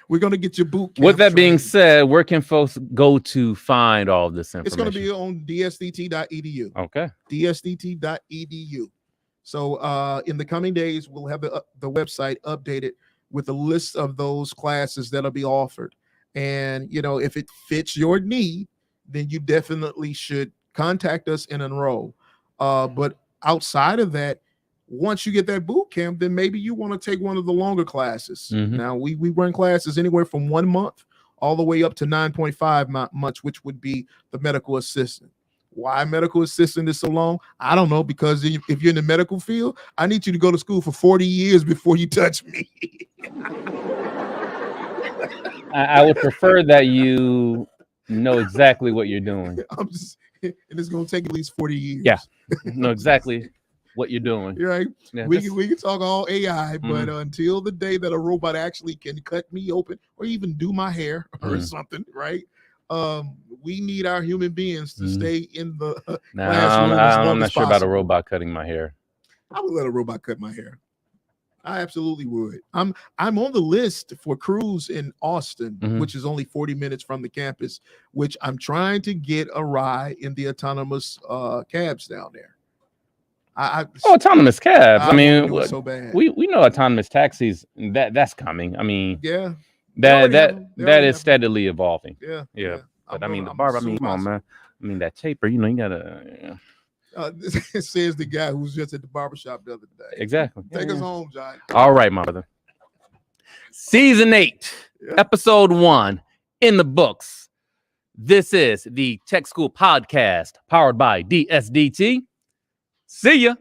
We're going to get your boot camp. With that being said, where can folks go to find all this information? It's going to be on dsdt.edu. Okay. dsdt.edu. So in the coming days, we'll have the website updated with a list of those classes that'll be offered. And, if it fits your need, then you definitely should contact us and enroll. But outside of that, once you get that boot camp, then maybe you want to take one of the longer classes. Now, we run classes anywhere from 1 month all the way up to 9.5 months, which would be the medical assistant. Why medical assistant is so long? I don't know, because if you're in the medical field, I need you to go to school for 40 years before you touch me. I would prefer that you know exactly what you're doing. And it's going to take at least 40 years. Yeah, know exactly what you're doing. You're right. Yeah, we can talk all AI, but until the day that a robot actually can cut me open or even do my hair or something, right? We need our human beings to stay in the classroom. I'm not sure about a robot cutting my hair. I would let a robot cut my hair. I absolutely would. I'm on the list for cruise in Austin, which is only 40 minutes from the campus, which I'm trying to get a ride in the autonomous cabs down there. Autonomous cabs. I mean, so bad. We know autonomous taxis. That's coming. I mean, yeah. That is steadily evolving. Yeah. But I mean, the barber. I mean, come on, man. I mean, that taper. You gotta. It says the guy who was just at the barbershop the other day. Exactly. Take us home, John. All right, my brother. Season 8, episode 1 in the books. This is the Tech School Podcast powered by DSDT. See ya.